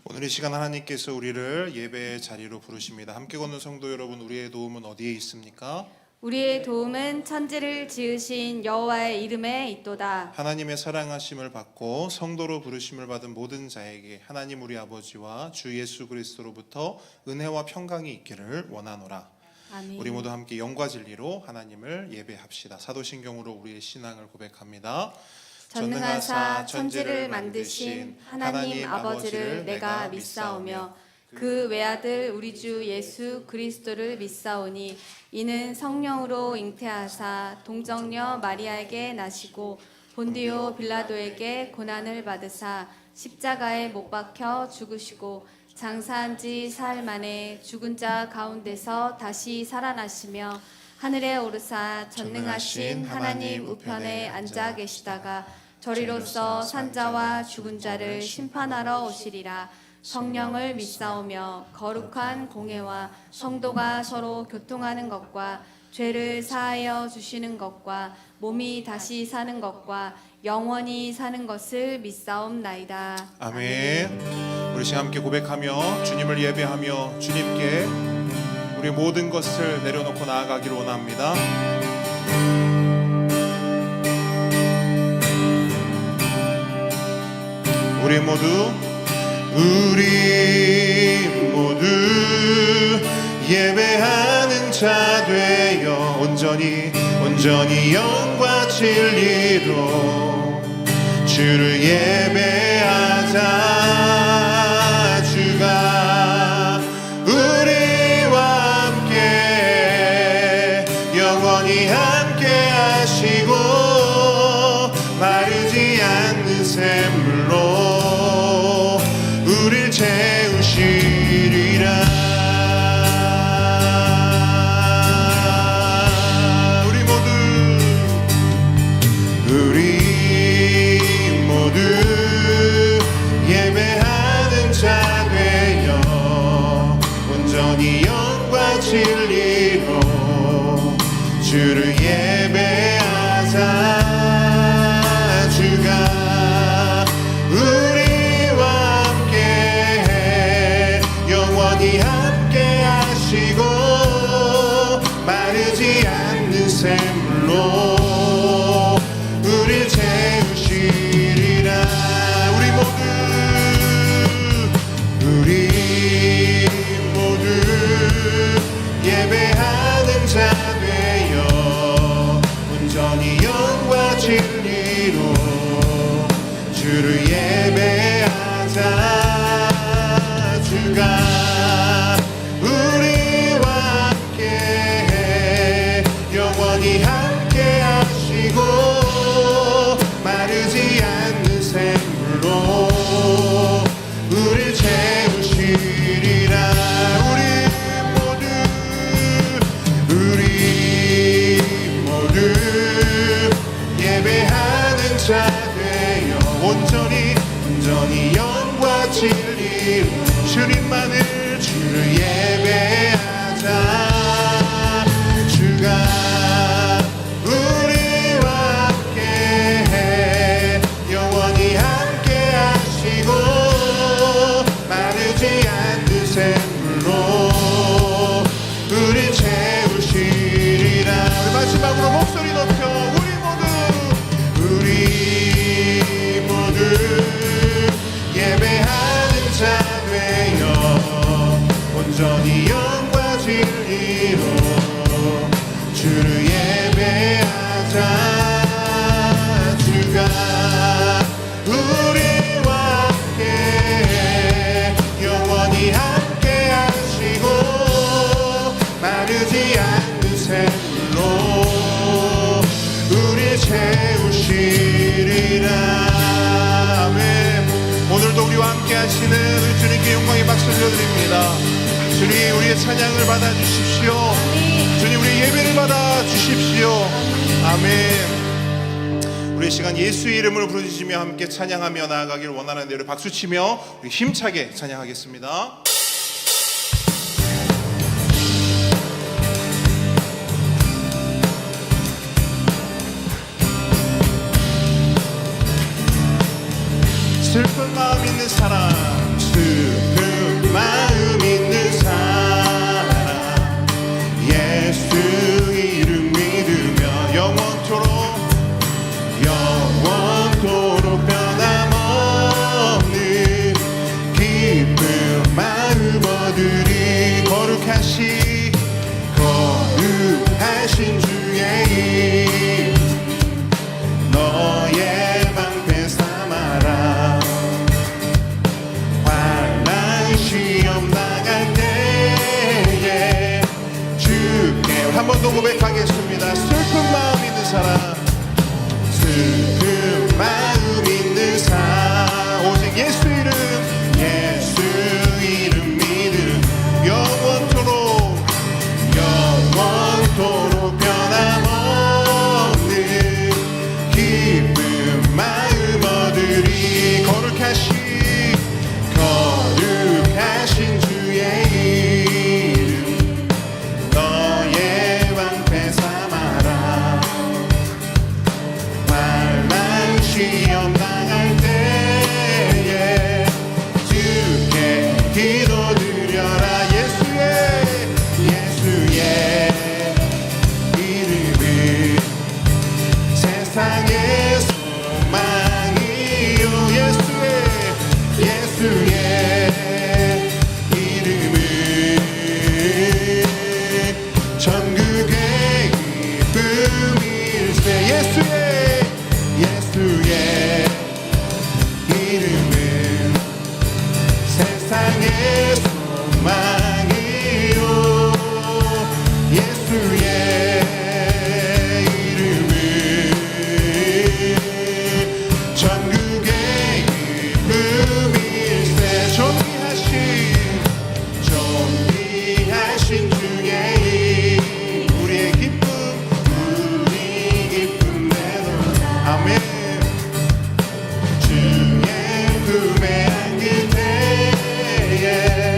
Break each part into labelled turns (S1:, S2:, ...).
S1: 오늘 이 시간 하나님께서 우리를 예배의 자리로 부르십니다. 함께 걷는 성도 여러분, 우리의 도움은 어디에 있습니까?
S2: 우리의 도움은 천지를 지으신 여호와의 이름에 있도다.
S1: 하나님의 사랑하심을 받고 성도로 부르심을 받은 모든 자에게 하나님 우리 아버지와 주 예수 그리스도로부터 은혜와 평강이 있기를 원하노라.
S2: 아멘.
S1: 우리 모두 함께 영과 진리로 하나님을 예배합시다. 사도신경으로 우리의 신앙을 고백합니다.
S2: 전능하사 천지를 만드신 하나님 아버지를 내가 믿사오며 그 외아들 우리 주 예수 그리스도를 믿사오니 이는 성령으로 잉태하사 동정녀 마리아에게 나시고 본디오 빌라도에게 고난을 받으사 십자가에 못 박혀 죽으시고 장사한 지 사흘 만에 죽은 자 가운데서 다시 살아나시며 하늘에 오르사 전능하신 하나님 우편에 앉아 계시다가 저리로서 산자와 죽은 자를 심판하러 오시리라. 성령을 믿사오며 거룩한 공회와 성도가 서로 교통하는 것과 죄를 사하여 주시는 것과 몸이 다시 사는 것과 영원히 사는 것을 믿사옵나이다.
S1: 아멘. 우리 시간 함께 고백하며 주님을 예배하며 주님께 우리 모든 것을 내려놓고 나아가기를 원합니다. 우리 모두 예배하는 자 되어 온전히 영과 진리로 주를 예배하자. 주가 우리와 함께 영원히 함께 하시고 마르지 않는 샘물로 우릴 채우시리라. 우리 모두 온전히 영과 진리 주님만을 주를 예배하자. 주가 우리와 함께해 영원히 함께하시고 마르지 않는 샘물로 우리 채우시리라. 우리 마지막으로 목소리 높여 우리 모두 예배하는 자 되어 온전히 영과 진리로 주를 예배하자. 주가 우리와 함께 영원히 함께 하시고 마르지 않는 샘물로 우리 채우시리라. 아멘. 오늘도 우리와 함께 하시는 우리 주님께 영광의 박수를 드립니다. 주님 우리의 찬양을 받아주십시오. 주님 우리의 예배를 받아주십시오. 아멘. 우리 시간 예수의 이름으로 부르짖으며 함께 찬양하며 나아가기를 원하는데 우리 박수치며 우리 힘차게 찬양하겠습니다. 슬픈 마음 있는 사람, 슬픈 마음 있는 사람, 예수 이름 믿으며 영원토록 변함없는 기쁜 마음 얻으리. 거룩하신 주의 이름 너의 방패 삼아라. 환난 시험 당할 때에 주께 한 번 더 고백하겠습니다. 슬픈 마음 있는 사람, 슬픈 마음 있는 사람, 오직 예수 이름 믿음 영원토록 변함없는 기쁜 마음 얻으리. 거룩하신 주의 이름 너의 방패 삼아라. 환난 시험 당할 때에 주께 기도드려라. 예수의 이름은 세상의 소망이요. 예수의 이름은 천국의 기쁨일세. 예수의 이름은 세상의 소망이요. 예수의 이름은 천국의 기쁨일세. 존귀하신 주의 이름 우리의 기쁨 내놓. 아멘. 주의 품에 안길 때에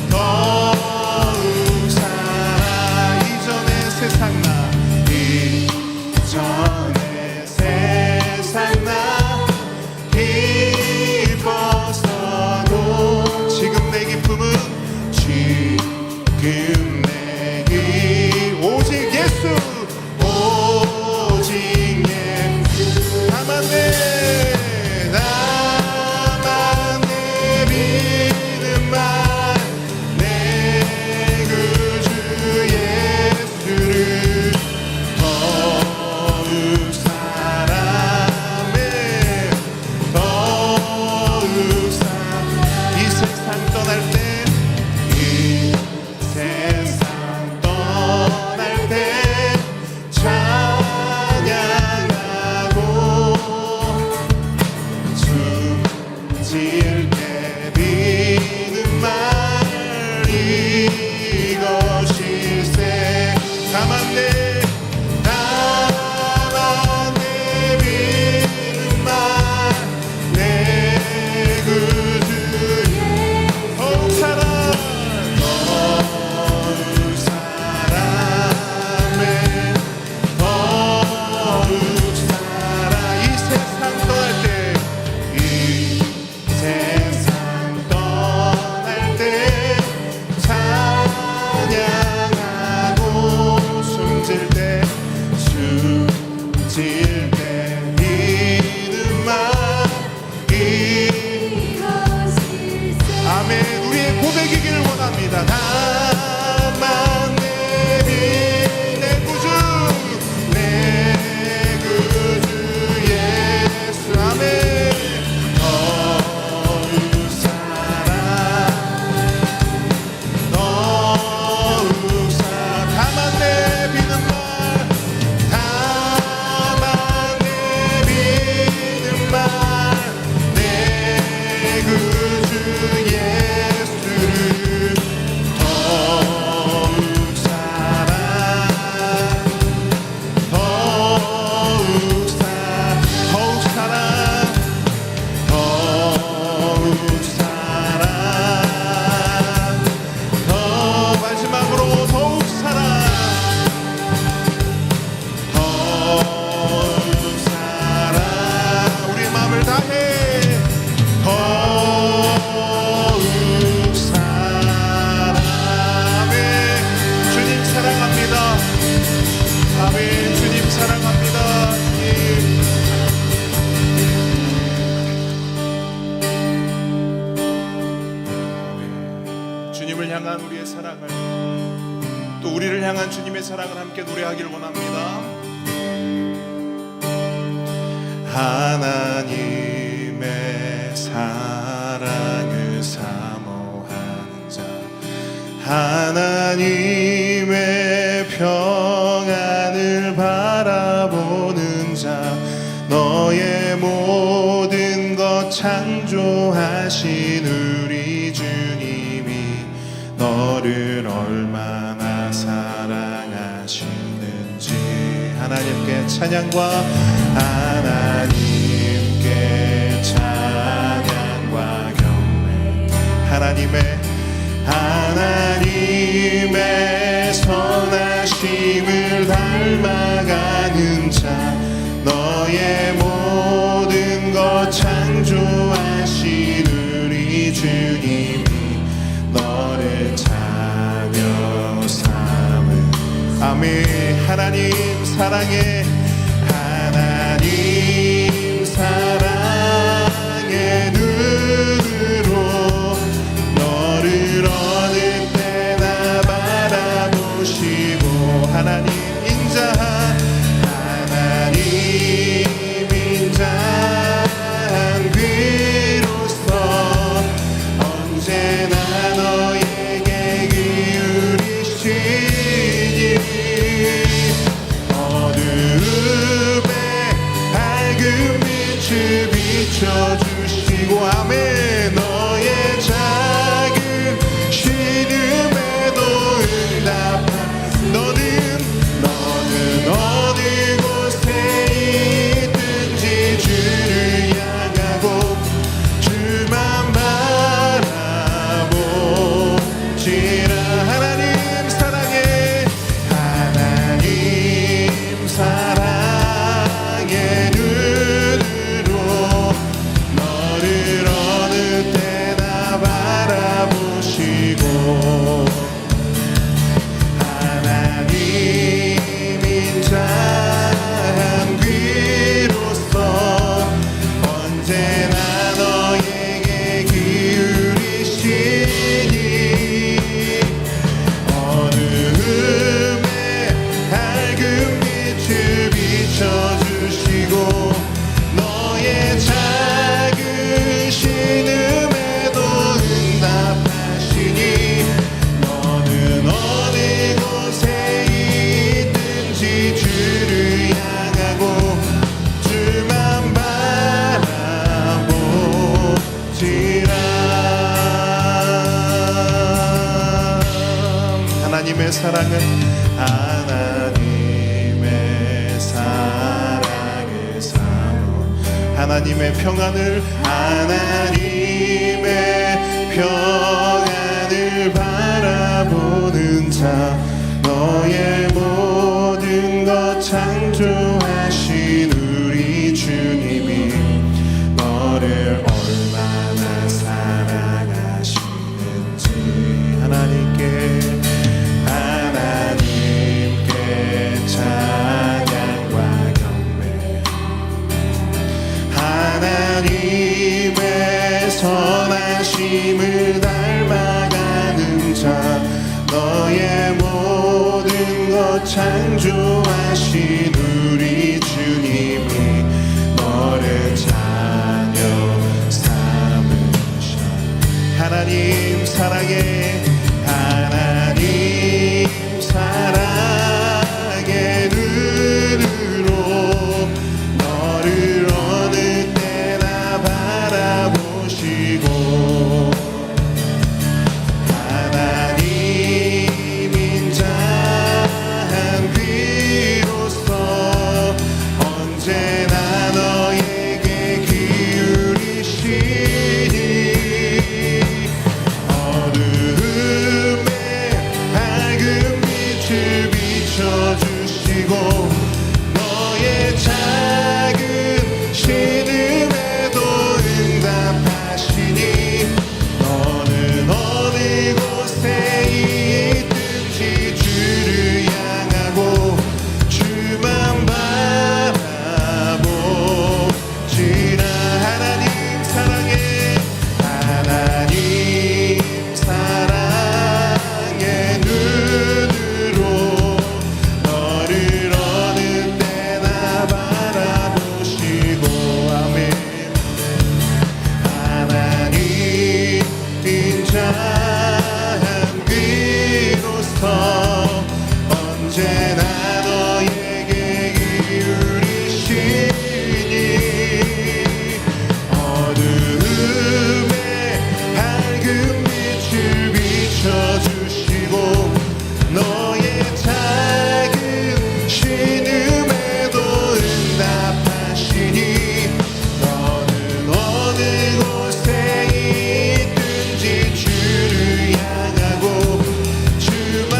S1: 더욱 살아 이전의 세상 나 이전의 세상 나 기뻐서도 지금 내 기쁨은 지금 내 기 오직 예수 오직 예수 나만 내 믿음만 내 구주 예수를 더욱 사랑해 더욱 이 세상 떠날 때 이 세상 떠날 때 찬양하고 숨질 때 믿는 말 이것일세 다만 내 믿는 말 내 구주 더욱 사랑해 더욱 살아 이 세상 떠날 때 이 세상 떠날 때 찬양하고 숨질 때 믿는 말 아멘 우리의 고백이기를 원합니다 나만 내 구주 예수 아멘 더욱 살아 더욱 살아 다만 내 믿는 말 다만 내 믿는 말 내 구주 예수를 더욱 살아 더욱 살아 더욱 살아 더 마지막으로 더욱 살아 더욱 살아 우리의 마음을 다해 더욱 살아 아멘 주님 사랑합니다 아멘 주님 사랑합니다 주님 주님을 향한 우리의 사랑을 또 우리를 향한 주님의 사랑을 함께 노래하기를 원합니다 하나님의 사랑을 사모하는 자 하나님의 평안을 바라보는 자 너의 모든 것 창조하신 우리 주님이 너를 얼마나 사랑하시는지 하나님께 찬양과 하나님께 찬양과 경배 하나님의 선하심을 닮아가는 자 너의 모든 것 창조하신 우리 주님이 너를 자녀 삼은 아멘 하나님 사랑해 하나님 사랑의 눈으로 너를 어느 때나 바라보시고 하나님 인자한 귀로서 언제나 너에게 기울이시니 어둠에 밝은 빛을 비춰주시고 아멘 너의 작은 신음에도 응답한 너는 어느 곳에 있든지 주를 향하고 주만 바라보 하나님의 사랑은 하나님의 사랑을 사모 하나님의 평안을 바라보는 자 너의 모든 것 창조하신 우리 주님이 너를 얼마나 사랑하시는지 하나님께 찬양과 경배 하나님의 선하심을 닮아가는 자 너의 모든 것 창조하신 우리 주님이 너를 자녀 삼으셔 하나님 사랑해 하나님 사랑의 눈으로 너를 어느 때나 바라보시고 하나님인 자 한 귀로서 언제나 너에게 기울이시니 어두움에 밝은 빛을 비춰주시고 너의 작은 신음에도 응답하시니 너는 어느 곳에 있든지 주를 향하고 주만 바라보시라 하나님 사랑해 하나님 사랑의 눈으로 너를 어느 때나 바라보시고 아멘 하나님인 자 한 귀로서 언제나 너에게 기울이시니 어두움에 밝은 빛을 비춰주시고 너의 작은 신음에도 응답하시니 너는 어느 곳에 있든지 주를 향하고 주만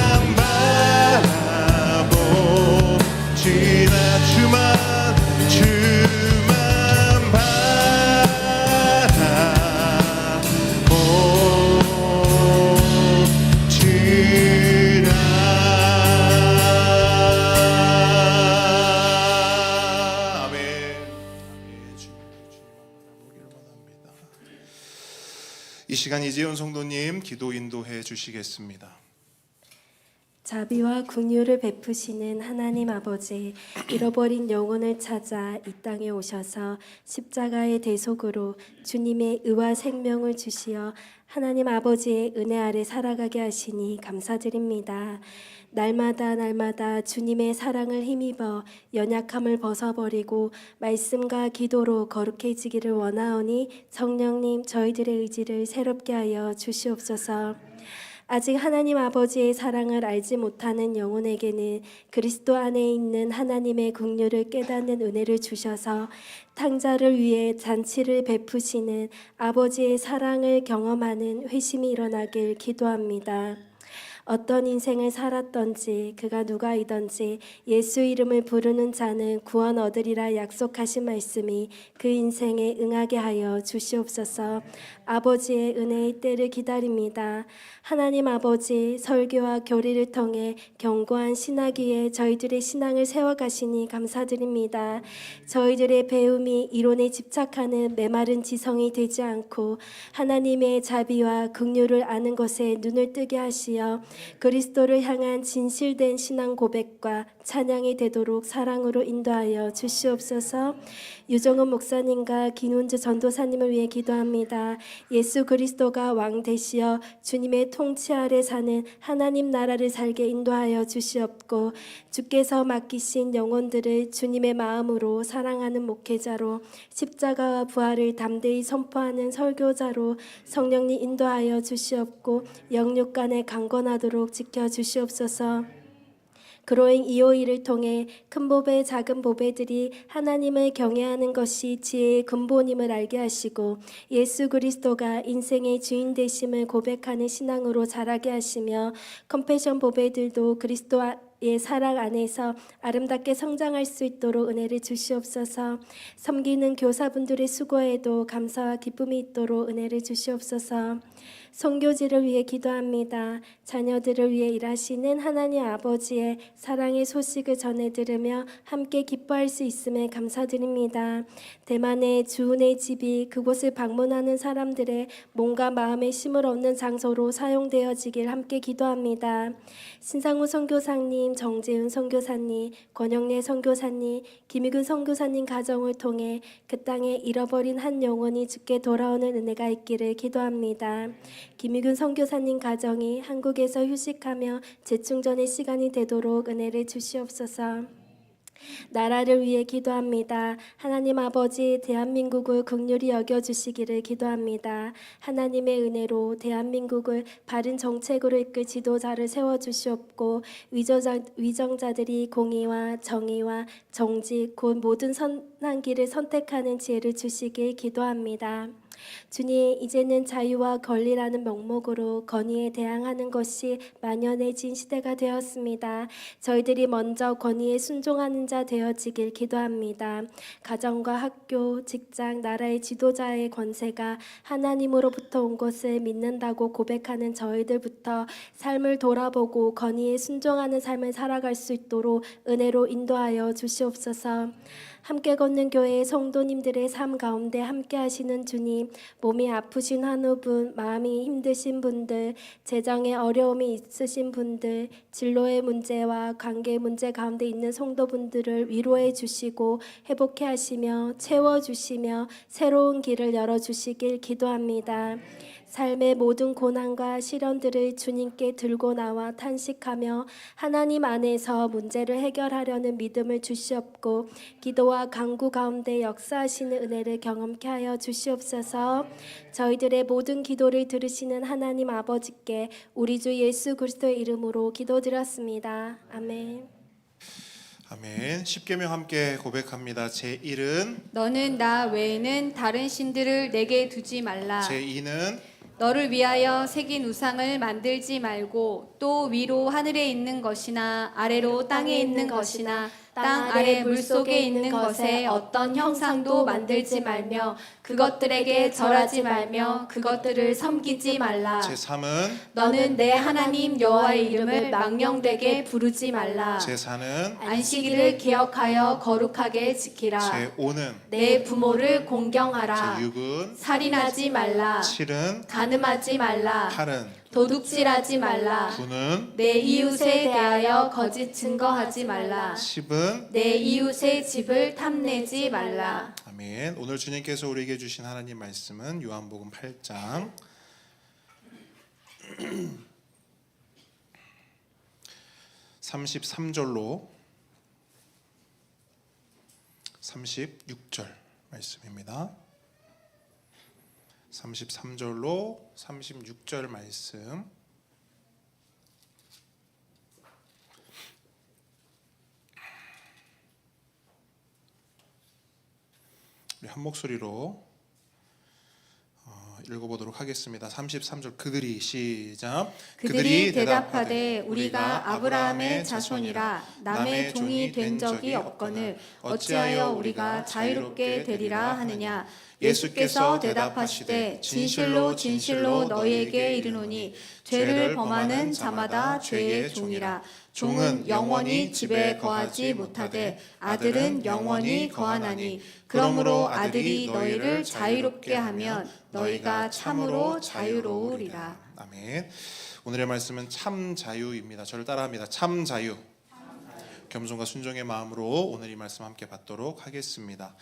S1: 바라보시라 주만 바라보시라 아멘. 이 시간 이재훈 성도님 기도 인도해 주시겠습니다.
S3: 자비와 긍휼을 베푸시는 하나님 아버지, 잃어버린 영혼을 찾아 이 땅에 오셔서 십자가의 대속으로 주님의 의와 생명을 주시어 하나님 아버지의 은혜 아래 살아가게 하시니 감사드립니다. 날마다 주님의 사랑을 힘입어 연약함을 벗어버리고 말씀과 기도로 거룩해지기를 원하오니 성령님 저희들의 의지를 새롭게 하여 주시옵소서. 아직 하나님 아버지의 사랑을 알지 못하는 영혼에게는 그리스도 안에 있는 하나님의 긍휼을 깨닫는 은혜를 주셔서 탕자를 위해 잔치를 베푸시는 아버지의 사랑을 경험하는 회심이 일어나길 기도합니다. 어떤 인생을 살았던지 그가 누가이던지 예수 이름을 부르는 자는 구원 얻으리라 약속하신 말씀이 그 인생에 응하게 하여 주시옵소서. 아버지의 은혜의 때를 기다립니다. 하나님 아버지, 설교와 교리를 통해 견고한 신학 위에 저희들의 신앙을 세워가시니 감사드립니다. 저희들의 배움이 이론에 집착하는 메마른 지성이 되지 않고 하나님의 자비와 긍휼을 아는 것에 눈을 뜨게 하시어 그리스도를 향한 진실된 신앙 고백과 찬양이 되도록 사랑으로 인도하여 주시옵소서. 유정은 목사님과 김훈주 전도사님을 위해 기도합니다. 예수 그리스도가 왕 되시어 주님의 통치 아래 사는 하나님 나라를 살게 인도하여 주시옵고 주께서 맡기신 영혼들을 주님의 마음으로 사랑하는 목회자로 십자가와 부활을 담대히 선포하는 설교자로 성령님 인도하여 주시옵고 영육간에 강건하도록 감사하도록 지켜주시옵소서. 그로잉 이오이를 통해 큰 보배 작은 보배들이 하나님을 경외하는 것이 지혜의 근본임을 알게 하시고 예수 그리스도가 인생의 주인 되심을 고백하는 신앙으로 자라게 하시며 컴패션 보배들도 그리스도의 사랑 안에서 아름답게 성장할 수 있도록 은혜를 주시옵소서. 섬기는 교사분들의 수고에도 감사와 기쁨이 있도록 은혜를 주시옵소서. 선교지를 위해 기도합니다. 자녀들을 위해 일하시는 하나님 아버지의 사랑의 소식을 전해 들으며 함께 기뻐할 수 있음에 감사드립니다. 대만의 주은의 집이 그곳을 방문하는 사람들의 몸과 마음의 쉼을 얻는 장소로 사용되어지길 함께 기도합니다. 신상우 선교사님, 정재훈 선교사님, 권영래 선교사님, 김희근 선교사님 가정을 통해 그 땅에 잃어버린 한 영혼이 주께 돌아오는 은혜가 있기를 기도합니다. 김희근 선교사님 가정이 한국에서 휴식하며 재충전의 시간이 되도록 은혜를 주시옵소서. 나라를 위해 기도합니다. 하나님 아버지, 대한민국을 긍휼히 여겨주시기를 기도합니다. 하나님의 은혜로 대한민국을 바른 정책으로 이끌 지도자를 세워주시옵고 위정자들이 공의와 정의와 정직 곧 모든 선한 길을 선택하는 지혜를 주시길 기도합니다. 주님, 이제는 자유와 권리라는 명목으로 권위에 대항하는 것이 만연해진 시대가 되었습니다. 저희들이 먼저 권위에 순종하는 자 되어지길 기도합니다. 가정과 학교, 직장, 나라의 지도자의 권세가 하나님으로부터 온 것을 믿는다고 고백하는 저희들부터 삶을 돌아보고 권위에 순종하는 삶을 살아갈 수 있도록 은혜로 인도하여 주시옵소서. 함께 걷는 교회의 성도님들의 삶 가운데 함께 하시는 주님, 몸이 아프신 한우분, 마음이 힘드신 분들, 재정에 어려움이 있으신 분들, 진로의 문제와 관계 문제 가운데 있는 성도분들을 위로해 주시고 회복해 하시며 채워 주시며 새로운 길을 열어 주시길 기도합니다. 삶의 모든 고난과 시련들을 주님께 들고 나와 탄식하며 하나님 안에서 문제를 해결하려는 믿음을 주시옵고 기도와 간구 가운데 역사하시는 은혜를 경험케 하여 주시옵소서. 저희들의 모든 기도를 들으시는 하나님 아버지께 우리 주 예수 그리스도의 이름으로 기도드렸습니다. 아멘.
S1: 아멘. 십계명 함께 고백합니다. 제1은
S2: 너는 나 외에는 다른 신들을 내게 두지 말라.
S1: 제2는
S2: 너를 위하여 새긴 우상을 만들지 말고 또 위로 하늘에 있는 것이나 아래로 땅에 있는 것이나 땅 아래 물속에 있는 것에 어떤 형상도 만들지 말며 그것들에게 절하지 말며 그것들을 섬기지 말라.
S1: 제3은
S2: 너는 내 하나님 여호와의 이름을 망령되게 부르지 말라.
S1: 제4는
S2: 안식일을 기억하여 거룩하게 지키라.
S1: 제5는
S2: 내 부모를 공경하라.
S1: 제6은
S2: 살인하지 말라.
S1: 7은
S2: 간음하지 말라.
S1: 8은
S2: 도둑질하지 말라.
S1: 9는
S2: 내 이웃에 대하여 거짓 증거하지 말라.
S1: 10은
S2: 내 이웃의 집을 탐내지 말라.
S1: 아멘. 오늘 주님께서 우리에게 주신 하나님 말씀은 요한복음 8장 33절로 36절 말씀입니다. 33절로 36절 말씀 우리 한 목소리로 읽어보도록 하겠습니다. 33절 그들이 시작.
S2: 그들이 대답하되 우리가 아브라함의 자손이라 남의 종이 된 적이 없거늘 어찌하여 우리가 자유롭게 되리라 하느냐. 예수께서 대답하시되 진실로 진실로 너희에게 이르노니 죄를 범하는 자마다 죄의 종이라. 종은 영원히 집에 거하지 못하되 아들은 영원히 거하나니 그러므로 아들이 너희를 자유롭게 하면 너희가 참으로 자유로우리라.
S1: 아멘. 오늘의 말씀은 참 자유입니다. 저를 따라합니다. 참 자유. 겸손과 순종의 마음으로 오늘 이 말씀 함께 받도록 하겠습니다.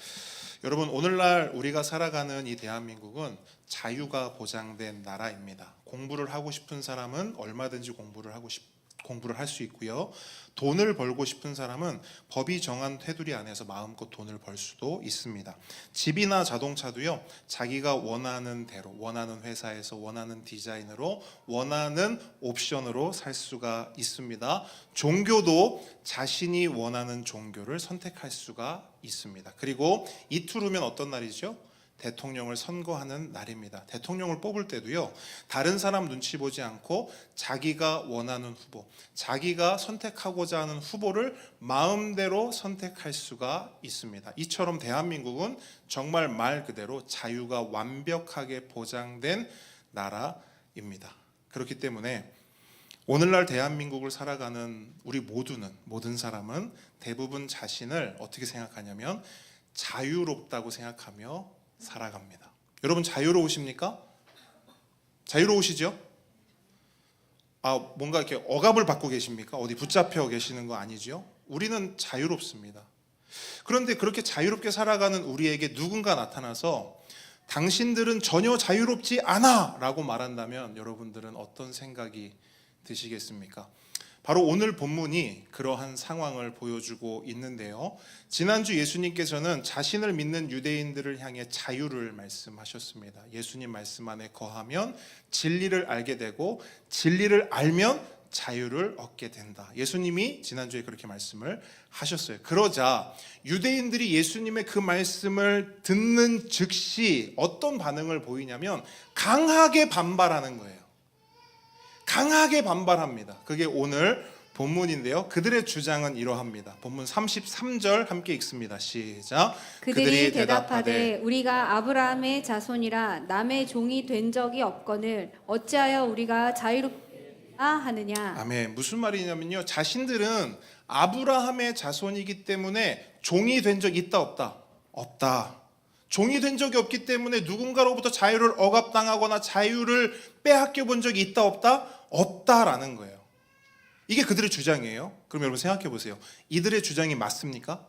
S1: 여러분, 오늘날 우리가 살아가는 이 대한민국은 자유가 보장된 나라입니다. 공부를 하고 싶은 사람은 얼마든지 공부를 하고 공부를 할 수 있고요. 돈을 벌고 싶은 사람은 법이 정한 테두리 안에서 마음껏 돈을 벌 수도 있습니다. 집이나 자동차도요, 자기가 원하는 대로, 원하는 회사에서 원하는 디자인으로, 원하는 옵션으로 살 수가 있습니다. 종교도 자신이 원하는 종교를 선택할 수가 있습니다. 그리고 이틀 후면 어떤 날이죠? 대통령을 선거하는 날입니다. 대통령을 뽑을 때도요, 다른 사람 눈치 보지 않고 자기가 원하는 후보, 자기가 선택하고자 하는 후보를 마음대로 선택할 수가 있습니다. 이처럼 대한민국은 정말 말 그대로 자유가 완벽하게 보장된 나라입니다. 그렇기 때문에 오늘날 대한민국을 살아가는 우리 모든 사람은 대부분 자신을 어떻게 생각하냐면 자유롭다고 생각하며 살아갑니다. 여러분 자유로우십니까? 자유로우시죠? 뭔가 이렇게 억압을 받고 계십니까? 어디 붙잡혀 계시는 거 아니죠? 우리는 자유롭습니다. 그런데 그렇게 자유롭게 살아가는 우리에게 누군가 나타나서 당신들은 전혀 자유롭지 않아 라고 말한다면 여러분들은 어떤 생각이 드시겠습니까? 바로 오늘 본문이 그러한 상황을 보여주고 있는데요. 지난주 예수님께서는 자신을 믿는 유대인들을 향해 자유를 말씀하셨습니다. 예수님 말씀 안에 거하면 진리를 알게 되고 진리를 알면 자유를 얻게 된다. 예수님이 지난주에 그렇게 말씀을 하셨어요. 그러자 유대인들이 예수님의 그 말씀을 듣는 즉시 어떤 반응을 보이냐면 강하게 반발하는 거예요. 강하게 반발합니다. 그게 오늘 본문인데요. 그들의 주장은 이러합니다. 본문 33절 함께 읽습니다. 시작.
S2: 그들이 대답하되 우리가 아브라함의 자손이라 남의 종이 된 적이 없거늘 어찌하여 우리가 자유롭다 하느냐.
S1: 아멘. 무슨 말이냐면요, 자신들은 아브라함의 자손이기 때문에 종이 된 적이 있다 없다? 없다. 종이 된 적이 없기 때문에 누군가로부터 자유를 억압당하거나 자유를 빼앗겨 본 적이 있다 없다? 없다라는 거예요. 이게 그들의 주장이에요. 그럼 여러분 생각해 보세요. 이들의 주장이 맞습니까?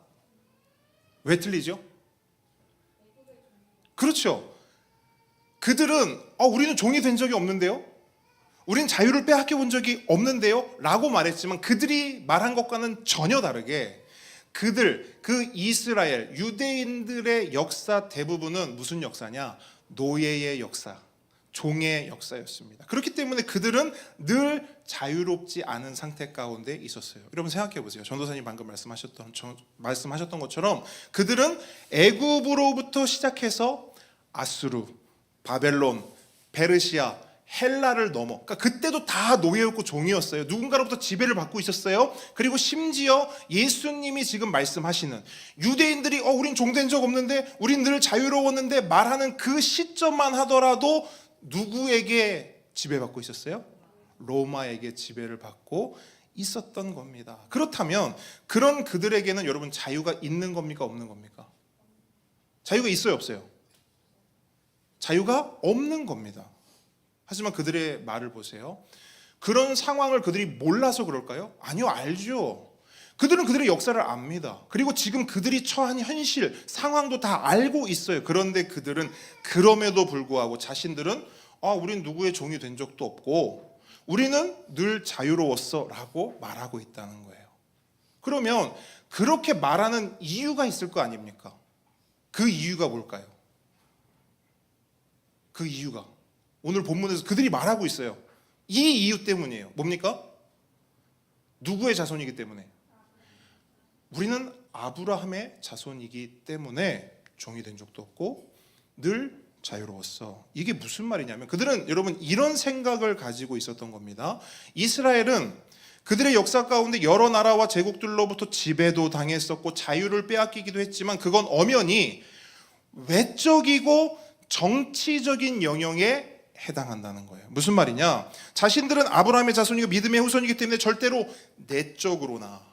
S1: 왜 틀리죠? 그렇죠. 그들은 우리는 종이 된 적이 없는데요, 우리는 자유를 빼앗겨 본 적이 없는데요 라고 말했지만 그들이 말한 것과는 전혀 다르게 그 이스라엘 유대인들의 역사 대부분은 무슨 역사냐? 노예의 역사, 종의 역사였습니다. 그렇기 때문에 그들은 늘 자유롭지 않은 상태 가운데 있었어요. 여러분 생각해 보세요. 전도사님 방금 말씀하셨던 것처럼 그들은 애굽으로부터 시작해서 아수르, 바벨론, 페르시아, 헬라를 넘어, 그러니까 그때도 다 노예였고 종이었어요. 누군가로부터 지배를 받고 있었어요. 그리고 심지어 예수님이 지금 말씀하시는 유대인들이 우린 종된 적 없는데 우린 늘 자유로웠는데 말하는 그 시점만 하더라도 누구에게 지배받고 있었어요? 로마에게 지배를 받고 있었던 겁니다. 그렇다면 그런 그들에게는 여러분 자유가 있는 겁니까? 없는 겁니까? 자유가 있어요? 없어요? 자유가 없는 겁니다. 하지만 그들의 말을 보세요. 그런 상황을 그들이 몰라서 그럴까요? 아니요, 알죠. 그들은 그들의 역사를 압니다. 그리고 지금 그들이 처한 현실, 상황도 다 알고 있어요. 그런데 그들은 그럼에도 불구하고 자신들은 우린 누구의 종이 된 적도 없고 우리는 늘 자유로웠어 라고 말하고 있다는 거예요. 그러면 그렇게 말하는 이유가 있을 거 아닙니까? 그 이유가 뭘까요? 그 이유가 오늘 본문에서 그들이 말하고 있어요. 이 이유 때문이에요. 뭡니까? 누구의 자손이기 때문에? 우리는 아브라함의 자손이기 때문에 종이 된 적도 없고 늘 자유로웠어. 이게 무슨 말이냐면 그들은 여러분 이런 생각을 가지고 있었던 겁니다. 이스라엘은 그들의 역사 가운데 여러 나라와 제국들로부터 지배도 당했었고 자유를 빼앗기기도 했지만 그건 엄연히 외적이고 정치적인 영역에 해당한다는 거예요. 무슨 말이냐? 자신들은 아브라함의 자손이고 믿음의 후손이기 때문에 절대로 내적으로나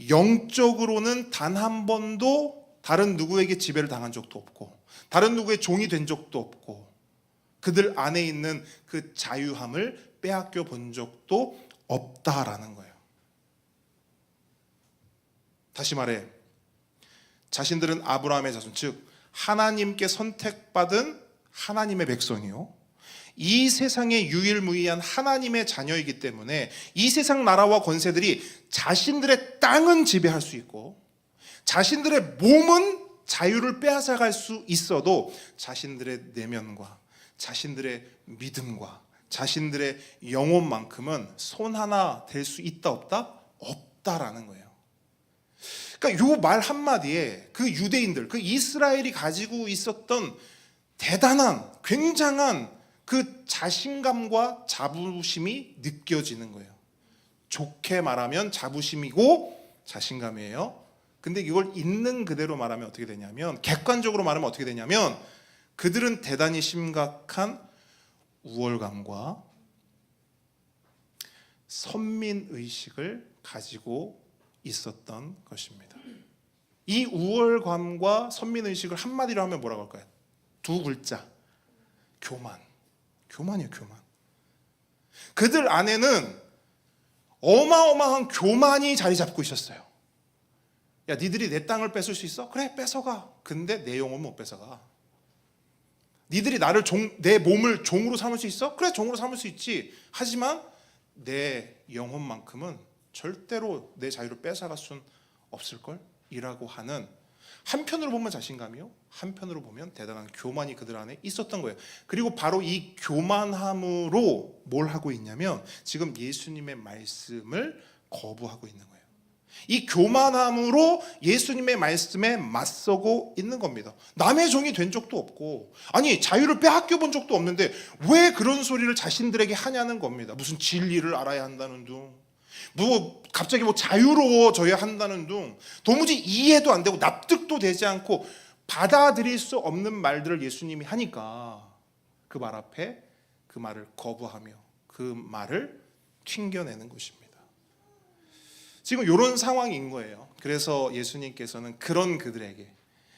S1: 영적으로는 단 한 번도 다른 누구에게 지배를 당한 적도 없고 다른 누구의 종이 된 적도 없고 그들 안에 있는 그 자유함을 빼앗겨 본 적도 없다라는 거예요. 다시 말해 자신들은 아브라함의 자손, 즉 하나님께 선택받은 하나님의 백성이요, 이 세상의 유일무이한 하나님의 자녀이기 때문에 이 세상 나라와 권세들이 자신들의 땅은 지배할 수 있고 자신들의 몸은 자유를 빼앗아갈 수 있어도 자신들의 내면과 자신들의 믿음과 자신들의 영혼만큼은 손 하나 댈 수 있다 없다? 없다라는 거예요. 그러니까 요 말 한마디에 그 유대인들, 그 이스라엘이 가지고 있었던 대단한 굉장한 그 자신감과 자부심이 느껴지는 거예요. 좋게 말하면 자부심이고 자신감이에요. 근데 이걸 있는 그대로 말하면 어떻게 되냐면, 객관적으로 말하면 어떻게 되냐면, 그들은 대단히 심각한 우월감과 선민의식을 가지고 있었던 것입니다. 이 우월감과 선민의식을 한마디로 하면 뭐라고 할까요? 두 글자, 교만. 교만이에요, 교만. 그들 안에는 어마어마한 교만이 자리 잡고 있었어요. 야, 니들이 내 땅을 뺏을 수 있어? 그래, 뺏어가. 근데 내 영혼은 못 뺏어가. 니들이 내 몸을 종으로 삼을 수 있어? 그래, 종으로 삼을 수 있지. 하지만 내 영혼만큼은 절대로 내 자유를 뺏어갈 수는 없을걸? 이라고 하는, 한편으로 보면 자신감이요, 한편으로 보면 대단한 교만이 그들 안에 있었던 거예요. 그리고 바로 이 교만함으로 뭘 하고 있냐면 지금 예수님의 말씀을 거부하고 있는 거예요. 이 교만함으로 예수님의 말씀에 맞서고 있는 겁니다. 남의 종이 된 적도 없고, 아니 자유를 빼앗겨 본 적도 없는데 왜 그런 소리를 자신들에게 하냐는 겁니다. 무슨 진리를 알아야 한다는 둥, 갑자기 자유로워져야 한다는 둥, 도무지 이해도 안 되고 납득도 되지 않고 받아들일 수 없는 말들을 예수님이 하니까 그 말 앞에 그 말을 거부하며 그 말을 튕겨내는 것입니다. 지금 이런 상황인 거예요. 그래서 예수님께서는 그런 그들에게,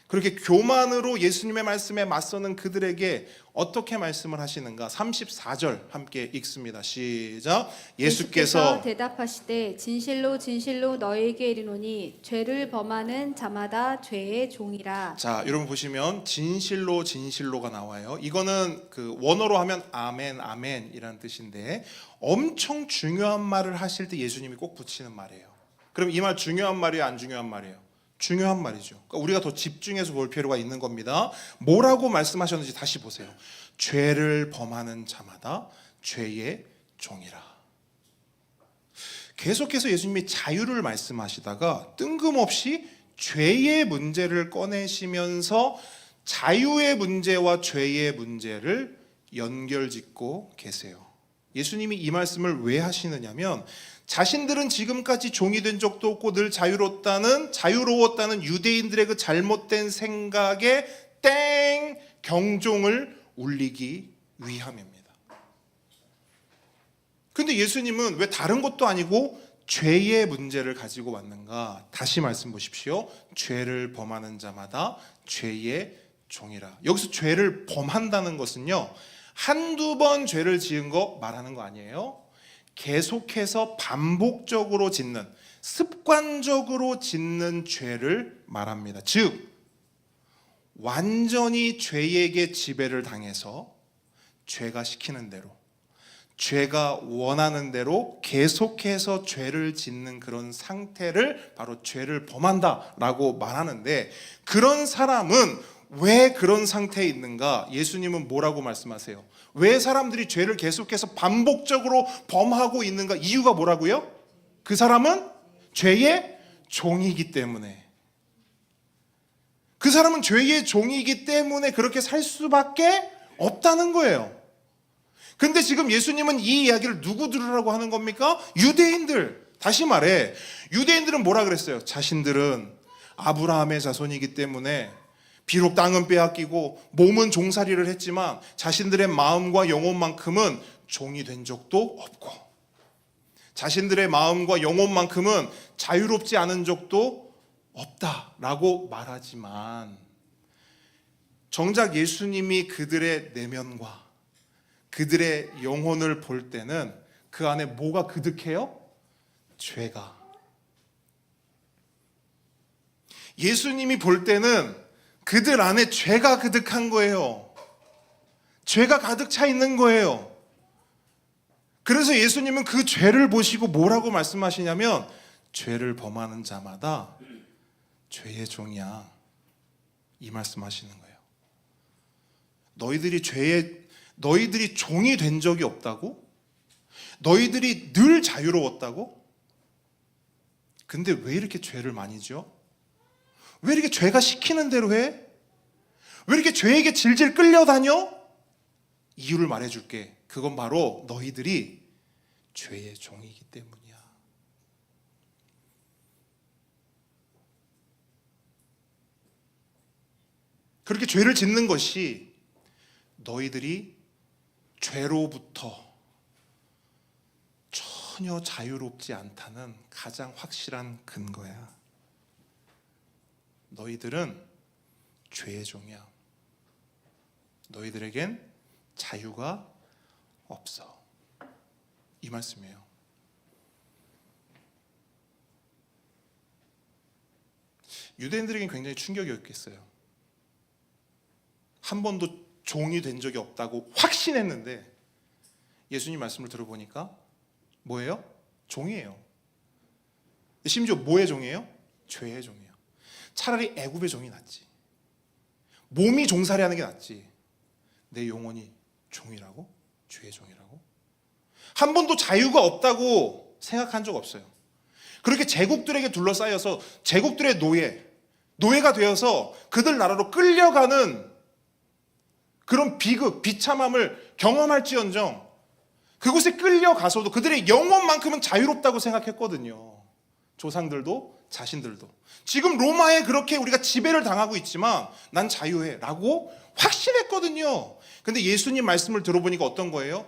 S1: 그렇게 교만으로 예수님의 말씀에 맞서는 그들에게 어떻게 말씀을 하시는가? 34절 함께 읽습니다. 시작. 예수께서
S2: 대답하시되 진실로 진실로 너희에게 이르노니 죄를 범하는 자마다 죄의 종이라.
S1: 자, 여러분 보시면 진실로 진실로가 나와요. 이거는 그 원어로 하면 아멘 아멘이라는 뜻인데 엄청 중요한 말을 하실 때 예수님이 꼭 붙이는 말이에요. 그럼 이 말 중요한 말이에요, 안 중요한 말이에요? 중요한 말이죠. 그러니까 우리가 더 집중해서 볼 필요가 있는 겁니다. 뭐라고 말씀하셨는지 다시 보세요. 죄를 범하는 자마다 죄의 종이라. 계속해서 예수님이 자유를 말씀하시다가 뜬금없이 죄의 문제를 꺼내시면서 자유의 문제와 죄의 문제를 연결짓고 계세요. 예수님이 이 말씀을 왜 하시느냐면, 자신들은 지금까지 종이 된 적도 없고 늘 자유로웠다는 유대인들의 그 잘못된 생각에 땡 경종을 울리기 위함입니다. 근데 예수님은 왜 다른 것도 아니고 죄의 문제를 가지고 왔는가? 다시 말씀 보십시오. 죄를 범하는 자마다 죄의 종이라. 여기서 죄를 범한다는 것은요, 한두 번 죄를 지은 거 말하는 거 아니에요. 계속해서 반복적으로 짓는, 습관적으로 짓는 죄를 말합니다. 즉 완전히 죄에게 지배를 당해서 죄가 시키는 대로, 죄가 원하는 대로 계속해서 죄를 짓는 그런 상태를 바로 죄를 범한다라고 말하는데, 그런 사람은 왜 그런 상태에 있는가? 예수님은 뭐라고 말씀하세요? 왜 사람들이 죄를 계속해서 반복적으로 범하고 있는가? 이유가 뭐라고요? 그 사람은 죄의 종이기 때문에. 그 사람은 죄의 종이기 때문에 그렇게 살 수밖에 없다는 거예요. 근데 지금 예수님은 이 이야기를 누구 들으라고 하는 겁니까? 유대인들. 다시 말해, 유대인들은 뭐라 그랬어요? 자신들은 아브라함의 자손이기 때문에 비록 땅은 빼앗기고 몸은 종살이를 했지만 자신들의 마음과 영혼만큼은 종이 된 적도 없고, 자신들의 마음과 영혼만큼은 자유롭지 않은 적도 없다라고 말하지만, 정작 예수님이 그들의 내면과 그들의 영혼을 볼 때는 그 안에 뭐가 그득해요? 죄가. 예수님이 볼 때는 그들 안에 죄가 그득한 거예요. 죄가 가득 차 있는 거예요. 그래서 예수님은 그 죄를 보시고 뭐라고 말씀하시냐면 죄를 범하는 자마다 죄의 종이야, 이 말씀하시는 거예요. 너희들이 종이 된 적이 없다고? 너희들이 늘 자유로웠다고? 근데 왜 이렇게 죄를 많이 지어? 왜 이렇게 죄가 시키는 대로 해? 왜 이렇게 죄에게 질질 끌려다녀? 이유를 말해줄게. 그건 바로 너희들이 죄의 종이기 때문이야. 그렇게 죄를 짓는 것이 너희들이 죄로부터 전혀 자유롭지 않다는 가장 확실한 근거야. 너희들은 죄의 종이야. 너희들에겐 자유가 없어. 이 말씀이에요. 유대인들에겐 굉장히 충격이었겠어요. 한 번도 종이 된 적이 없다고 확신했는데 예수님 말씀을 들어보니까 뭐예요? 종이에요. 심지어 뭐의 종이에요? 죄의 종이에요. 차라리 애굽의 종이 낫지. 몸이 종살이 하는 게 낫지. 내 영혼이 종이라고? 죄의 종이라고? 한 번도 자유가 없다고 생각한 적 없어요. 그렇게 제국들에게 둘러싸여서 제국들의 노예가 되어서 그들 나라로 끌려가는 그런 비극, 비참함을 경험할지언정 그곳에 끌려가서도 그들의 영혼만큼은 자유롭다고 생각했거든요. 조상들도 자신들도. 지금 로마에 그렇게 우리가 지배를 당하고 있지만 난 자유해 라고 확신했거든요. 근데 예수님 말씀을 들어보니까 어떤 거예요?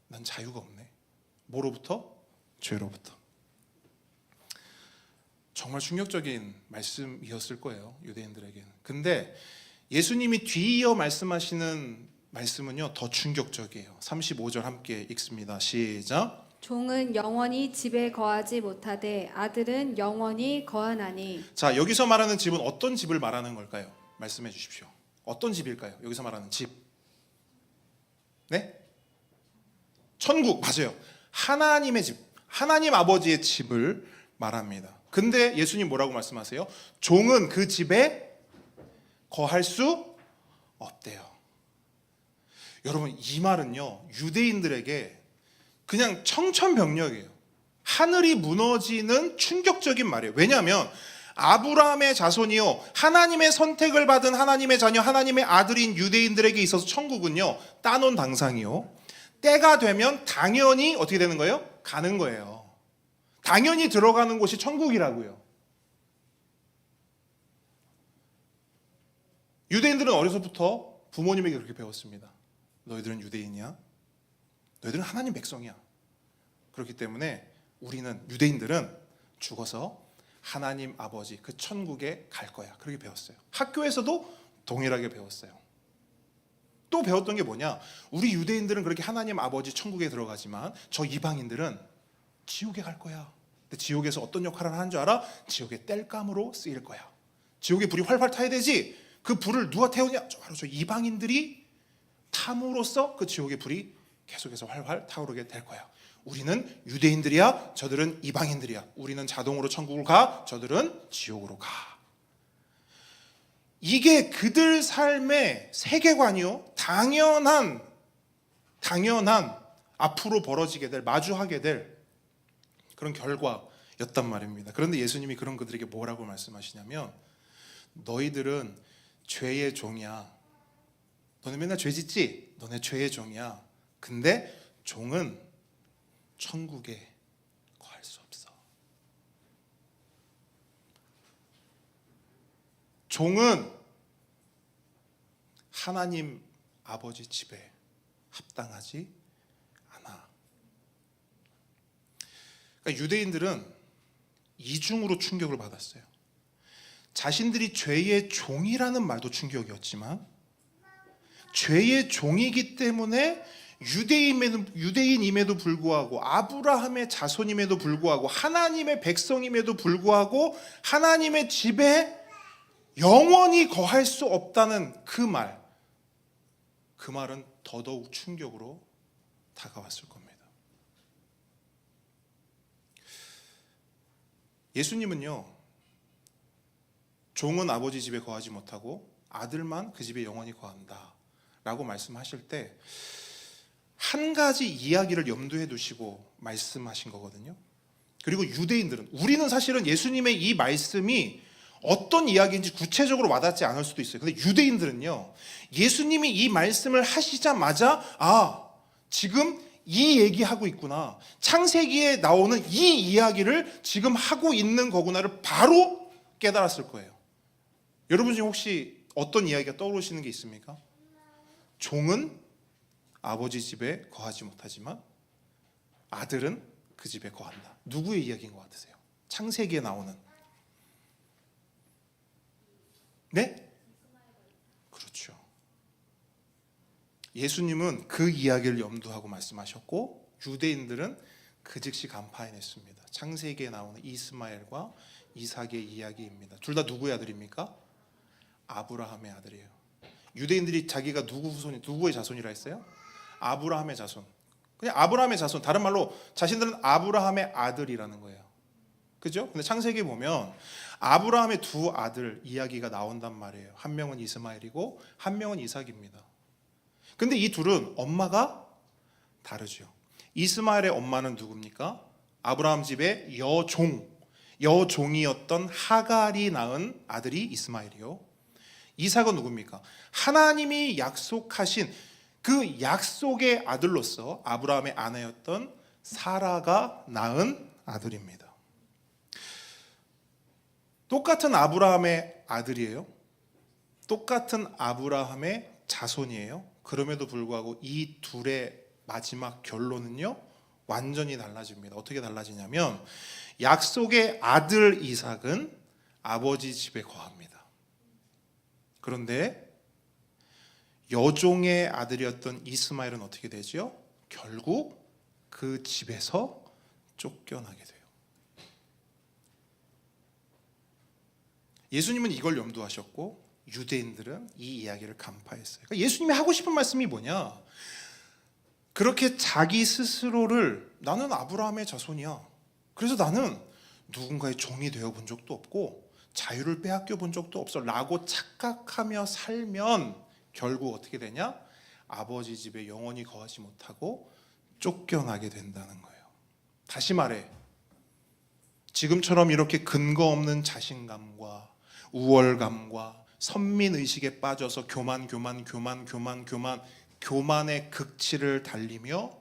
S1: 난 자유가 없네. 뭐로부터? 죄로부터. 정말 충격적인 말씀이었을 거예요, 유대인들에게는. 근데 예수님이 뒤이어 말씀하시는 말씀은요 더 충격적이에요. 35절 함께 읽습니다. 시작.
S2: 종은 영원히 집에 거하지 못하되 아들은 영원히 거하나니.
S1: 자, 여기서 말하는 집은 어떤 집을 말하는 걸까요? 말씀해 주십시오. 어떤 집일까요? 여기서 말하는 집. 네? 천국, 맞아요. 하나님의 집, 하나님 아버지의 집을 말합니다. 근데 예수님 뭐라고 말씀하세요? 종은 그 집에 거할 수 없대요. 여러분, 이 말은요 유대인들에게 그냥 청천벽력이에요. 하늘이 무너지는 충격적인 말이에요. 왜냐하면 아브라함의 자손이요 하나님의 선택을 받은 하나님의 자녀, 하나님의 아들인 유대인들에게 있어서 천국은요 따놓은 당상이요 때가 되면 당연히 어떻게 되는 거예요? 가는 거예요. 당연히 들어가는 곳이 천국이라고요. 유대인들은 어려서부터 부모님에게 그렇게 배웠습니다. 너희들은 유대인이야. 너희들은 하나님 백성이야. 그렇기 때문에 우리는 유대인들은 죽어서 하나님 아버지 그 천국에 갈 거야. 그렇게 배웠어요. 학교에서도 동일하게 배웠어요. 또 배웠던 게 뭐냐? 우리 유대인들은 그렇게 하나님 아버지 천국에 들어가지만 저 이방인들은 지옥에 갈 거야. 근데 지옥에서 어떤 역할을 하는 줄 알아? 지옥의 땔감으로 쓰일 거야. 지옥의 불이 활활 타야 되지. 그 불을 누가 태우냐? 바로 저 이방인들이 탐으로써 그 지옥의 불이 계속해서 활활 타오르게 될 거야. 우리는 유대인들이야, 저들은 이방인들이야. 우리는 자동으로 천국을 가, 저들은 지옥으로 가. 이게 그들 삶의 세계관이요 당연한 앞으로 벌어지게 될, 마주하게 될 그런 결과였단 말입니다. 그런데 예수님이 그런 그들에게 뭐라고 말씀하시냐면 너희들은 죄의 종이야. 너네 맨날 죄 짓지? 너네 죄의 종이야. 근데 종은 천국에 거할 수 없어. 종은 하나님 아버지 집에 합당하지 않아. 그러니까 유대인들은 이중으로 충격을 받았어요. 자신들이 죄의 종이라는 말도 충격이었지만 죄의 종이기 때문에 유대인임에도 불구하고 아브라함의 자손임에도 불구하고 하나님의 백성임에도 불구하고 하나님의 집에 영원히 거할 수 없다는 그 말은 더더욱 충격으로 다가왔을 겁니다. 예수님은요, 종은 아버지 집에 거하지 못하고 아들만 그 집에 영원히 거한다 라고 말씀하실 때 한 가지 이야기를 염두에 두시고 말씀하신 거거든요. 그리고 유대인들은, 우리는 사실은 예수님의 이 말씀이 어떤 이야기인지 구체적으로 와닿지 않을 수도 있어요. 근데 유대인들은요, 예수님이 이 말씀을 하시자마자 지금 이 얘기하고 있구나, 창세기에 나오는 이 이야기를 지금 하고 있는 거구나를 바로 깨달았을 거예요. 여러분 중에 혹시 어떤 이야기가 떠오르시는 게 있습니까? 종은 아버지 집에 거하지 못하지만 아들은 그 집에 거한다. 누구의 이야기인 것 같으세요? 창세기에 나오는. 네? 그렇죠. 예수님은 그 이야기를 염두하고 말씀하셨고 유대인들은 그 즉시 간파해냈습니다. 창세기에 나오는 이스마엘과 이삭의 이야기입니다. 둘 다 누구의 아들입니까? 아브라함의 아들이에요. 유대인들이 자기가 누구의 자손이라 했어요? 아브라함의 자손. 그냥 아브라함의 자손, 다른 말로 자신들은 아브라함의 아들이라는 거예요. 그죠? 근데 창세기에 보면 아브라함의 두 아들 이야기가 나온단 말이에요. 한 명은 이스마엘이고 한 명은 이삭입니다. 근데 이 둘은 엄마가 다르죠. 이스마엘의 엄마는 누굽니까? 아브라함 집의 여종이었던 하갈이 낳은 아들이 이스마엘이요. 이삭은 누굽니까? 하나님이 약속하신 그 약속의 아들로서 아브라함의 아내였던 사라가 낳은 아들입니다. 똑같은 아브라함의 아들이에요. 똑같은 아브라함의 자손이에요. 그럼에도 불구하고 이 둘의 마지막 결론은요, 완전히 달라집니다. 어떻게 달라지냐면 약속의 아들 이삭은 아버지 집에 거합니다. 그런데 여종의 아들이었던 이스마엘은 어떻게 되죠? 결국 그 집에서 쫓겨나게 돼요. 예수님은 이걸 염두하셨고 유대인들은 이 이야기를 간파했어요. 그러니까 예수님이 하고 싶은 말씀이 뭐냐? 그렇게 자기 스스로를 나는 아브라함의 자손이야, 그래서 나는 누군가의 종이 되어본 적도 없고 자유를 빼앗겨 본 적도 없어 라고 착각하며 살면 결국 어떻게 되냐? 아버지 집에 영원히 거하지 못하고 쫓겨나게 된다는 거예요. 다시 말해, 지금처럼 이렇게 근거 없는 자신감과 우월감과 선민의식에 빠져서 교만의 극치를 달리며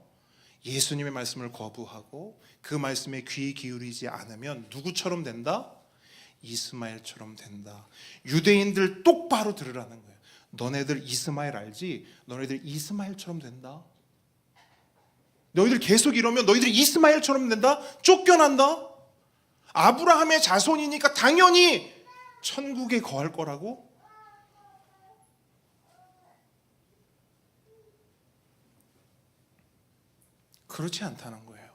S1: 예수님의 말씀을 거부하고 그 말씀에 귀 기울이지 않으면 누구처럼 된다? 이스마엘처럼 된다. 유대인들 똑바로 들으라는 거예요. 너네들 이스마엘 알지? 너네들 이스마엘처럼 된다. 너희들 계속 이러면 너희들이 이스마엘처럼 된다? 쫓겨난다? 아브라함의 자손이니까 당연히 천국에 거할 거라고? 그렇지 않다는 거예요.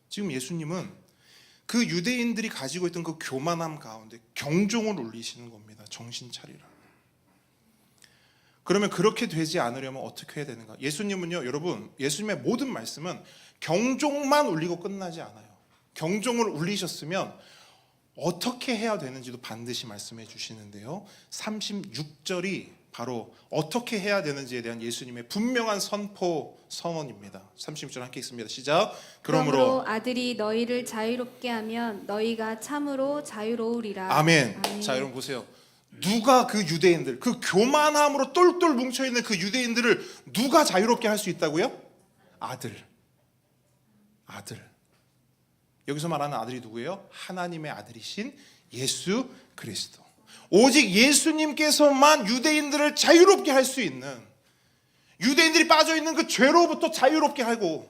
S1: 지금 예수님은 그 유대인들이 가지고 있던 그 교만함 가운데 경종을 울리시는 겁니다. 정신 차리라. 그러면 그렇게 되지 않으려면 어떻게 해야 되는가? 예수님은요, 여러분, 예수님의 모든 말씀은 경종만 울리고 끝나지 않아요. 경종을 울리셨으면 어떻게 해야 되는지도 반드시 말씀해 주시는데요, 36절이 바로 어떻게 해야 되는지에 대한 예수님의 분명한 선언입니다. 36절 함께 읽습니다. 시작.
S2: 그러므로 아들이 너희를 자유롭게 하면 너희가 참으로 자유로우리라.
S1: 아멘.
S2: 아멘.
S1: 자, 여러분 보세요. 누가 그 유대인들, 그 교만함으로 똘똘 뭉쳐있는 그 유대인들을 누가 자유롭게 할 수 있다고요? 아들. 여기서 말하는 아들이 누구예요? 하나님의 아들이신 예수 그리스도. 오직 예수님께서만 유대인들을 자유롭게 할 수 있는, 유대인들이 빠져있는 그 죄로부터 자유롭게 하고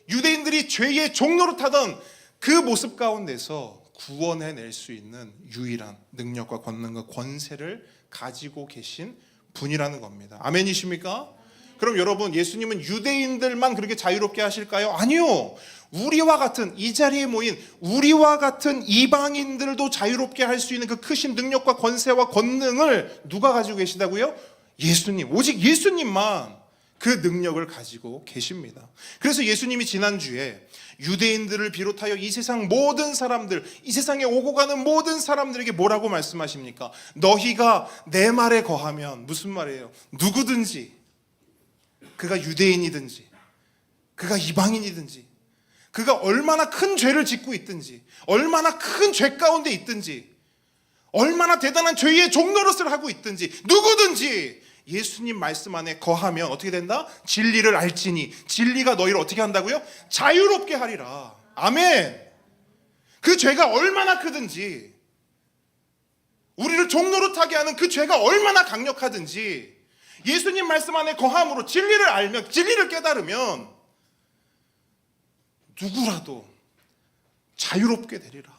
S1: 유대인들이 죄의 종노릇하던 그 모습 가운데서 구원해낼 수 있는 유일한 능력과 권능과 권세를 가지고 계신 분이라는 겁니다. 아멘이십니까? 그럼 여러분, 예수님은 유대인들만 그렇게 자유롭게 하실까요? 아니요. 우리와 같은, 이 자리에 모인 우리와 같은 이방인들도 자유롭게 할 수 있는 그 크신 능력과 권세와 권능을 누가 가지고 계시다고요? 예수님. 오직 예수님만 그 능력을 가지고 계십니다. 그래서 예수님이 지난주에 유대인들을 비롯하여 이 세상 모든 사람들, 이 세상에 오고 가는 모든 사람들에게 뭐라고 말씀하십니까? 너희가 내 말에 거하면, 무슨 말이에요? 누구든지, 그가 유대인이든지 그가 이방인이든지 그가 얼마나 큰 죄를 짓고 있든지 얼마나 큰 죄 가운데 있든지 얼마나 대단한 죄의 종노릇을 하고 있든지 누구든지 예수님 말씀 안에 거하면 어떻게 된다? 진리를 알지니 진리가 너희를 어떻게 한다고요? 자유롭게 하리라. 아멘. 그 죄가 얼마나 크든지 우리를 종노릇하게 하는 그 죄가 얼마나 강력하든지 예수님 말씀 안에 거함으로 진리를 알면, 진리를 깨달으면 누구라도 자유롭게 되리라.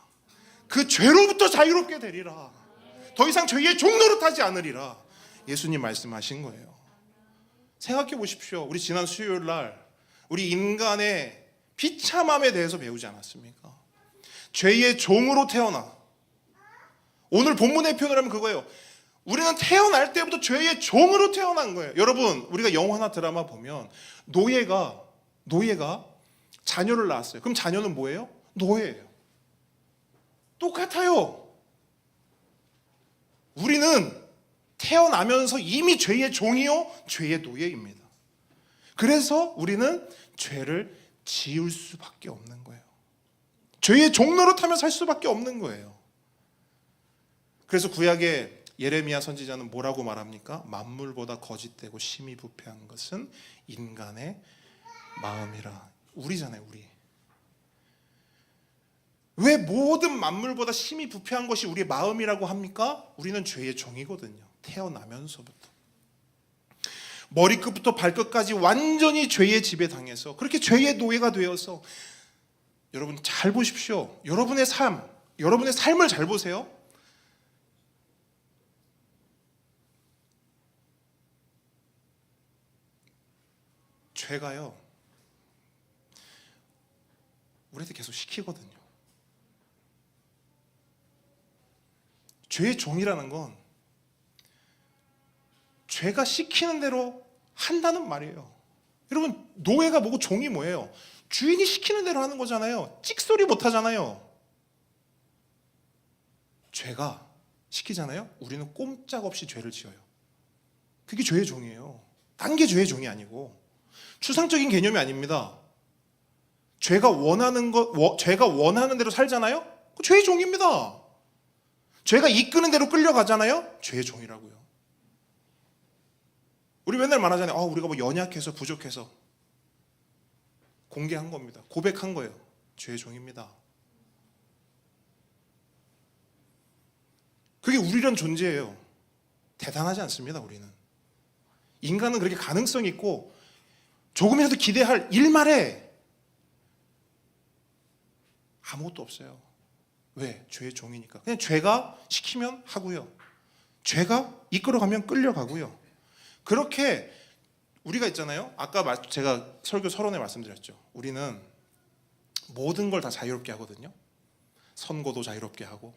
S1: 그 죄로부터 자유롭게 되리라. 더 이상 죄의 종노릇하지 않으리라. 예수님 말씀하신 거예요. 생각해 보십시오. 우리 지난 수요일 날 우리 인간의 비참함에 대해서 배우지 않았습니까? 죄의 종으로 태어나, 오늘 본문의 표현을 하면 그거예요. 우리는 태어날 때부터 죄의 종으로 태어난 거예요. 여러분, 우리가 영화나 드라마 보면 노예가 자녀를 낳았어요. 그럼 자녀는 뭐예요? 노예예요. 똑같아요. 우리는 태어나면서 이미 죄의 종이요, 죄의 노예입니다. 그래서 우리는 죄를 지을 수밖에 없는 거예요. 죄의 종노릇하며 살 수밖에 없는 거예요. 그래서 구약의 예레미야 선지자는 뭐라고 말합니까? 만물보다 거짓되고 심히 부패한 것은 인간의 마음이라. 우리잖아요, 우리. 왜 모든 만물보다 심히 부패한 것이 우리의 마음이라고 합니까? 우리는 죄의 종이거든요. 태어나면서부터. 머리끝부터 발끝까지 완전히 죄의 지배 당해서 그렇게 죄의 노예가 되어서, 여러분 잘 보십시오. 여러분의 삶을 잘 보세요. 죄가요, 우리한테 계속 시키거든요. 죄의 종이라는 건 죄가 시키는 대로 한다는 말이에요. 여러분, 노예가 뭐고 종이 뭐예요? 주인이 시키는 대로 하는 거잖아요. 찍소리 못 하잖아요. 죄가 시키잖아요. 우리는 꼼짝없이 죄를 지어요. 그게 죄의 종이에요. 딴 게 죄의 종이 아니고 추상적인 개념이 아닙니다. 죄가 원하는 대로 살잖아요. 그 죄의 종입니다. 죄가 이끄는 대로 끌려가잖아요. 죄의 종이라고요. 우리 맨날 말하잖아요. 우리가 뭐 연약해서 부족해서. 공개한 겁니다. 고백한 거예요. 죄의 종입니다. 그게 우리란 존재예요. 대단하지 않습니다, 우리는. 인간은 그렇게 가능성 있고 조금이라도 기대할 일말에 아무것도 없어요. 왜? 죄의 종이니까. 그냥 죄가 시키면 하고요. 죄가 이끌어가면 끌려가고요. 그렇게 우리가 있잖아요. 아까 제가 설교 서론에 말씀드렸죠. 우리는 모든 걸 다 자유롭게 하거든요. 선거도 자유롭게 하고,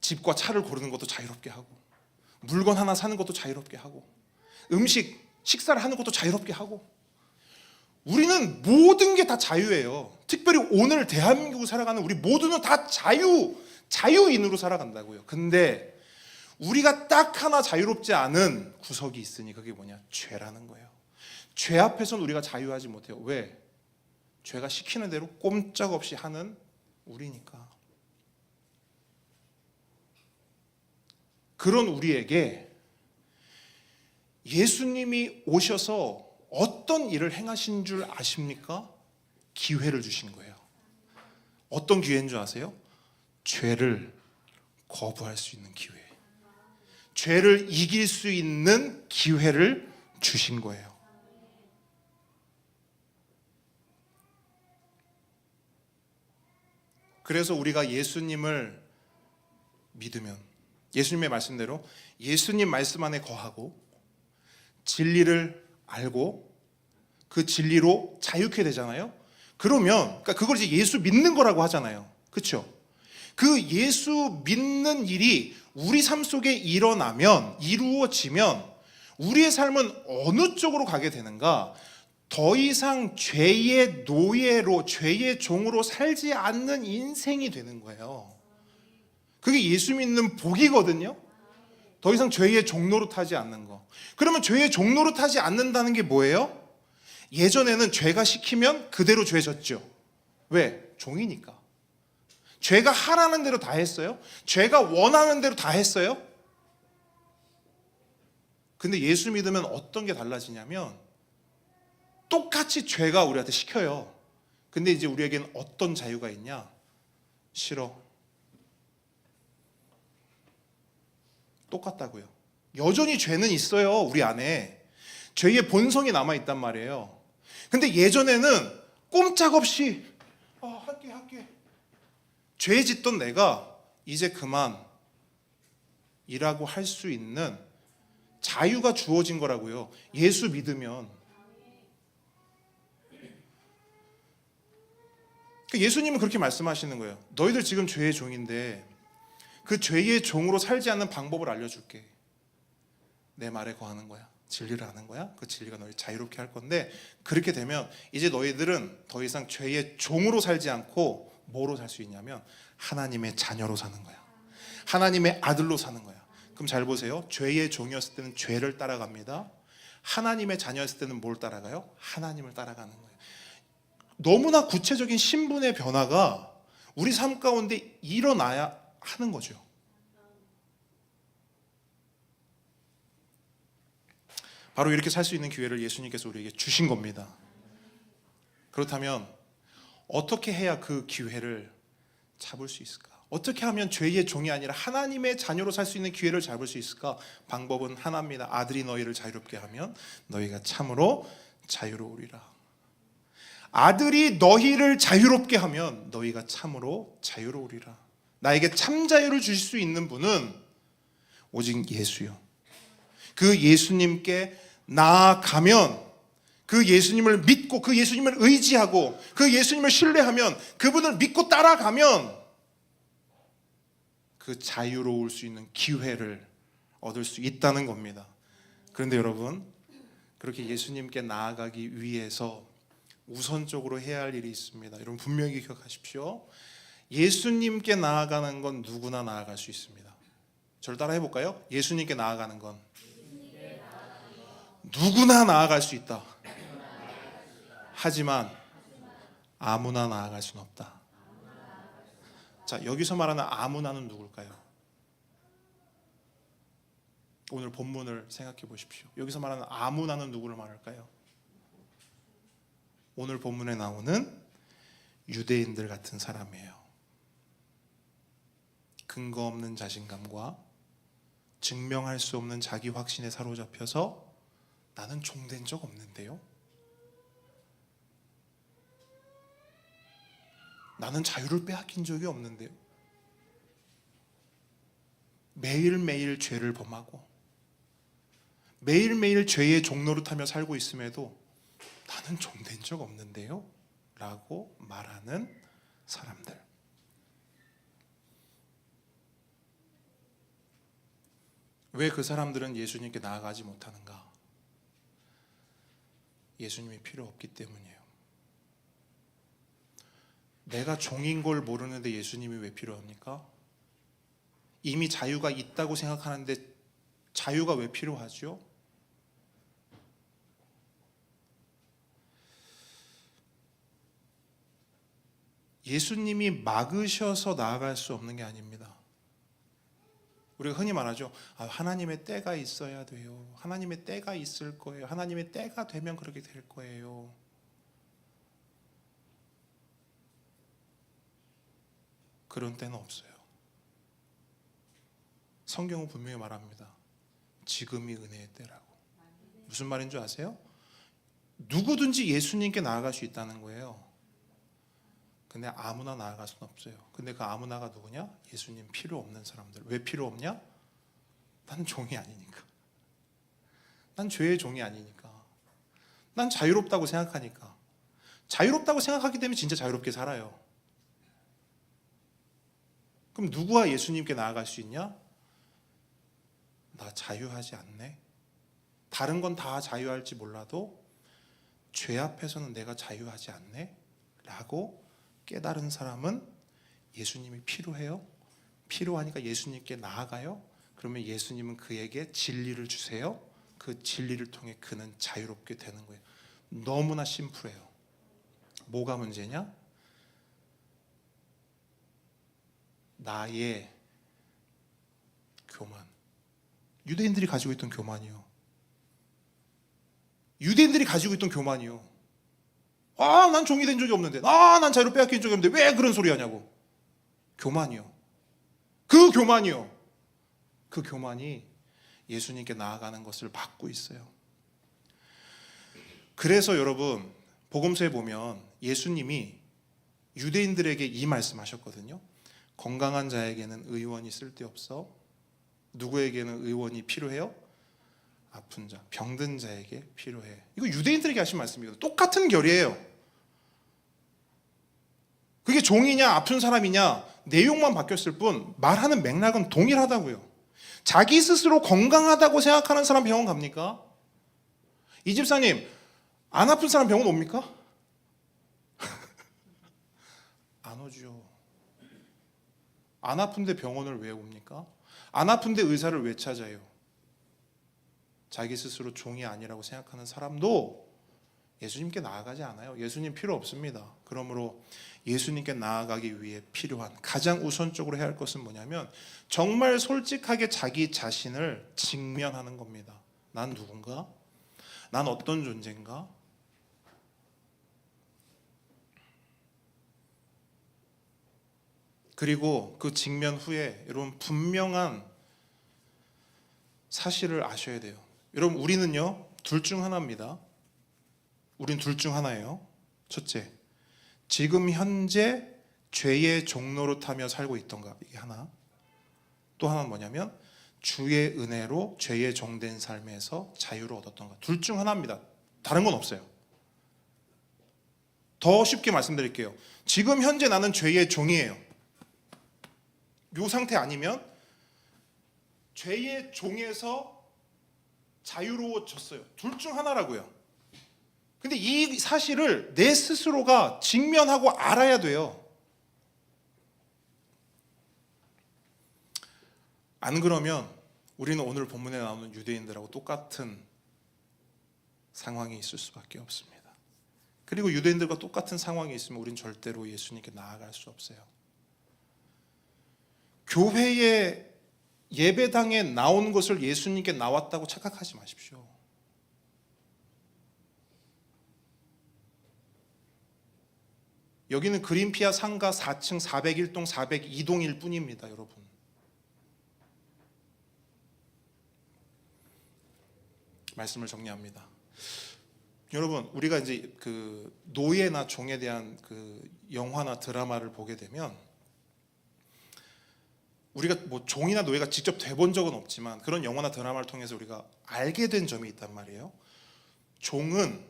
S1: 집과 차를 고르는 것도 자유롭게 하고, 물건 하나 사는 것도 자유롭게 하고, 식사를 하는 것도 자유롭게 하고, 우리는 모든 게 다 자유예요. 특별히 오늘 대한민국을 살아가는 우리 모두는 다 자유인으로 살아간다고요. 근데 우리가 딱 하나 자유롭지 않은 구석이 있으니 그게 뭐냐? 죄라는 거예요. 죄 앞에서는 우리가 자유하지 못해요. 왜? 죄가 시키는 대로 꼼짝없이 하는 우리니까. 그런 우리에게 예수님이 오셔서 어떤 일을 행하신 줄 아십니까? 기회를 주신 거예요. 어떤 기회인 줄 아세요? 죄를 거부할 수 있는 기회. 죄를 이길 수 있는 기회를 주신 거예요. 그래서 우리가 예수님을 믿으면, 예수님의 말씀대로 예수님 말씀 안에 거하고 진리를 알고 그 진리로 자유케 되잖아요. 그러면 그러니까 그걸 이제 예수 믿는 거라고 하잖아요. 그렇죠? 그 예수 믿는 일이 우리 삶 속에 일어나면, 이루어지면 우리의 삶은 어느 쪽으로 가게 되는가? 더 이상 죄의 노예로, 죄의 종으로 살지 않는 인생이 되는 거예요. 그게 예수 믿는 복이거든요. 더 이상 죄의 종로로 타지 않는 거. 그러면 죄의 종로로 타지 않는다는 게 뭐예요? 예전에는 죄가 시키면 그대로 죄 졌죠. 왜? 종이니까. 죄가 하라는 대로 다 했어요. 죄가 원하는 대로 다 했어요. 근데 예수 믿으면 어떤 게 달라지냐면 똑같이 죄가 우리한테 시켜요. 근데 이제 우리에게는 어떤 자유가 있냐? 싫어. 똑같다고요. 여전히 죄는 있어요. 우리 안에 죄의 본성이 남아있단 말이에요. 근데 예전에는 꼼짝없이 할게 죄 짓던 내가 이제 그만 이라고 할 수 있는 자유가 주어진 거라고요. 예수 믿으면. 예수님은 그렇게 말씀하시는 거예요. 너희들 지금 죄의 종인데 그 죄의 종으로 살지 않는 방법을 알려줄게. 내 말에 거하는 거야. 진리를 아는 거야. 그 진리가 너희 자유롭게 할 건데, 그렇게 되면 이제 너희들은 더 이상 죄의 종으로 살지 않고 뭐로 살 수 있냐면 하나님의 자녀로 사는 거야. 하나님의 아들로 사는 거야. 그럼 잘 보세요. 죄의 종이었을 때는 죄를 따라갑니다. 하나님의 자녀였을 때는 뭘 따라가요? 하나님을 따라가는 거예요. 너무나 구체적인 신분의 변화가 우리 삶 가운데 일어나야 하는 거죠. 바로 이렇게 살 수 있는 기회를 예수님께서 우리에게 주신 겁니다. 그렇다면 어떻게 해야 그 기회를 잡을 수 있을까? 어떻게 하면 죄의 종이 아니라 하나님의 자녀로 살 수 있는 기회를 잡을 수 있을까? 방법은 하나입니다. 아들이 너희를 자유롭게 하면 너희가 참으로 자유로우리라. 아들이 너희를 자유롭게 하면 너희가 참으로 자유로우리라. 나에게 참 자유를 주실 수 있는 분은 오직 예수요. 그 예수님께 나아가면, 그 예수님을 믿고 그 예수님을 의지하고 그 예수님을 신뢰하면, 그분을 믿고 따라가면 그 자유로울 수 있는 기회를 얻을 수 있다는 겁니다. 그런데 여러분, 그렇게 예수님께 나아가기 위해서 우선적으로 해야 할 일이 있습니다. 여러분 분명히 기억하십시오. 예수님께 나아가는 건 누구나 나아갈 수 있습니다. 저를 따라 해볼까요? 예수님께 나아가는 건 누구나 나아갈 수 있다. 하지만 아무나 나아갈 수는 없다. 자, 여기서 말하는 아무나는 누굴까요? 오늘 본문을 생각해 보십시오. 여기서 말하는 아무나는 누구를 말할까요? 오늘 본문에 나오는 유대인들 같은 사람이에요. 근거 없는 자신감과 증명할 수 없는 자기 확신에 사로잡혀서 나는 종된 적 없는데요? 나는 자유를 빼앗긴 적이 없는데요? 매일매일 죄를 범하고 매일매일 죄의 종노릇하며 살고 있음에도 나는 종된 적 없는데요? 라고 말하는 사람들. 왜 그 사람들은 예수님께 나아가지 못하는가? 예수님이 필요 없기 때문이에요. 내가 종인 걸 모르는데 예수님이 왜 필요합니까? 이미 자유가 있다고 생각하는데 자유가 왜 필요하죠? 예수님이 막으셔서 나아갈 수 없는 게 아닙니다. 우리가 흔히 말하죠. 하나님의 때가 있어야 돼요. 하나님의 때가 있을 거예요. 하나님의 때가 되면 그렇게 될 거예요. 그런 때는 없어요. 성경은 분명히 말합니다. 지금이 은혜의 때라고. 무슨 말인 줄 아세요? 누구든지 예수님께 나아갈 수 있다는 거예요. 근데 아무나 나아갈 수는 없어요. 근데 그 아무나가 누구냐? 예수님 필요 없는 사람들. 왜 필요 없냐? 난 종이 아니니까. 난 죄의 종이 아니니까. 난 자유롭다고 생각하니까. 자유롭다고 생각하기 때문에 진짜 자유롭게 살아요. 그럼 누구와 예수님께 나아갈 수 있냐? 나 자유하지 않네. 다른 건 다 자유할지 몰라도 죄 앞에서는 내가 자유하지 않네 라고 깨달은 사람은 예수님이 필요해요. 필요하니까 예수님께 나아가요. 그러면 예수님은 그에게 진리를 주세요. 그 진리를 통해 그는 자유롭게 되는 거예요. 너무나 심플해요. 뭐가 문제냐? 나의 교만. 유대인들이 가지고 있던 교만이요. 유대인들이 가지고 있던 교만이요. 난 종이 된 적이 없는데, 난 자유를 빼앗긴 적이 없는데 왜 그런 소리 하냐고. 교만이요. 그 교만이요. 그 교만이 예수님께 나아가는 것을 막고 있어요. 그래서 여러분, 복음서에 보면 예수님이 유대인들에게 이 말씀하셨거든요. 건강한 자에게는 의원이 쓸데없어. 누구에게는 의원이 필요해요? 아픈 자, 병든 자에게 필요해. 이거 유대인들에게 하신 말씀이거든요. 똑같은 결이에요. 그게 종이냐 아픈 사람이냐 내용만 바뀌었을 뿐 말하는 맥락은 동일하다고요. 자기 스스로 건강하다고 생각하는 사람 병원 갑니까? 이 집사님, 안 아픈 사람 병원 옵니까? 안 오죠. 안 아픈데 병원을 왜 옵니까? 안 아픈데 의사를 왜 찾아요? 자기 스스로 종이 아니라고 생각하는 사람도 예수님께 나아가지 않아요. 예수님 필요 없습니다. 그러므로 예수님께 나아가기 위해 필요한 가장 우선적으로 해야 할 것은 뭐냐면 정말 솔직하게 자기 자신을 직면하는 겁니다. 난 누군가? 난 어떤 존재인가? 그리고 그 직면 후에 여러분 분명한 사실을 아셔야 돼요. 여러분 우리는요 둘 중 하나입니다. 우린 둘 중 하나예요. 첫째, 지금 현재 죄의 종노릇하며 살고 있던가, 이게 하나. 또 하나는 뭐냐면 주의 은혜로 죄의 종된 삶에서 자유를 얻었던가. 둘 중 하나입니다. 다른 건 없어요. 더 쉽게 말씀드릴게요. 지금 현재 나는 죄의 종이에요. 이 상태 아니면 죄의 종에서 자유로워졌어요. 둘 중 하나라고요. 근데 이 사실을 내 스스로가 직면하고 알아야 돼요. 안 그러면 우리는 오늘 본문에 나오는 유대인들하고 똑같은 상황이 있을 수밖에 없습니다. 그리고 유대인들과 똑같은 상황이 있으면 우린 절대로 예수님께 나아갈 수 없어요. 교회에 예배당에 나온 것을 예수님께 나왔다고 착각하지 마십시오. 여기는 그린피아 상가 4층 401동 402동일 뿐입니다, 여러분. 말씀을 정리합니다. 여러분, 우리가 이제 그 노예나 종에 대한 그 영화나 드라마를 보게 되면 우리가 뭐 종이나 노예가 직접 돼본 적은 없지만 그런 영화나 드라마를 통해서 우리가 알게 된 점이 있단 말이에요. 종은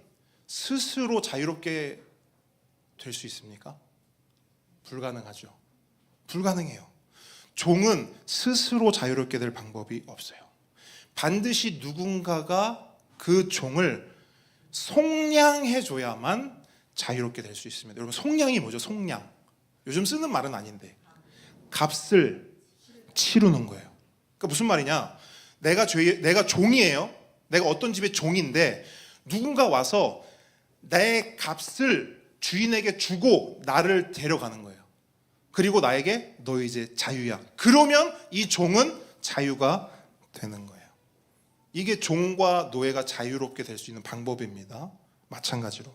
S1: 스스로 자유롭게 될 수 있습니까? 불가능하죠. 불가능해요. 종은 스스로 자유롭게 될 방법이 없어요. 반드시 누군가가 그 종을 속량해줘야만 자유롭게 될 수 있습니다. 여러분, 속량이 뭐죠? 속량. 요즘 쓰는 말은 아닌데 값을 치르는 거예요. 그러니까 무슨 말이냐? 내가 종이에요. 내가 어떤 집의 종인데 누군가 와서 내 값을 주인에게 주고 나를 데려가는 거예요. 그리고 나에게 너 이제 자유야. 그러면 이 종은 자유가 되는 거예요. 이게 종과 노예가 자유롭게 될 수 있는 방법입니다. 마찬가지로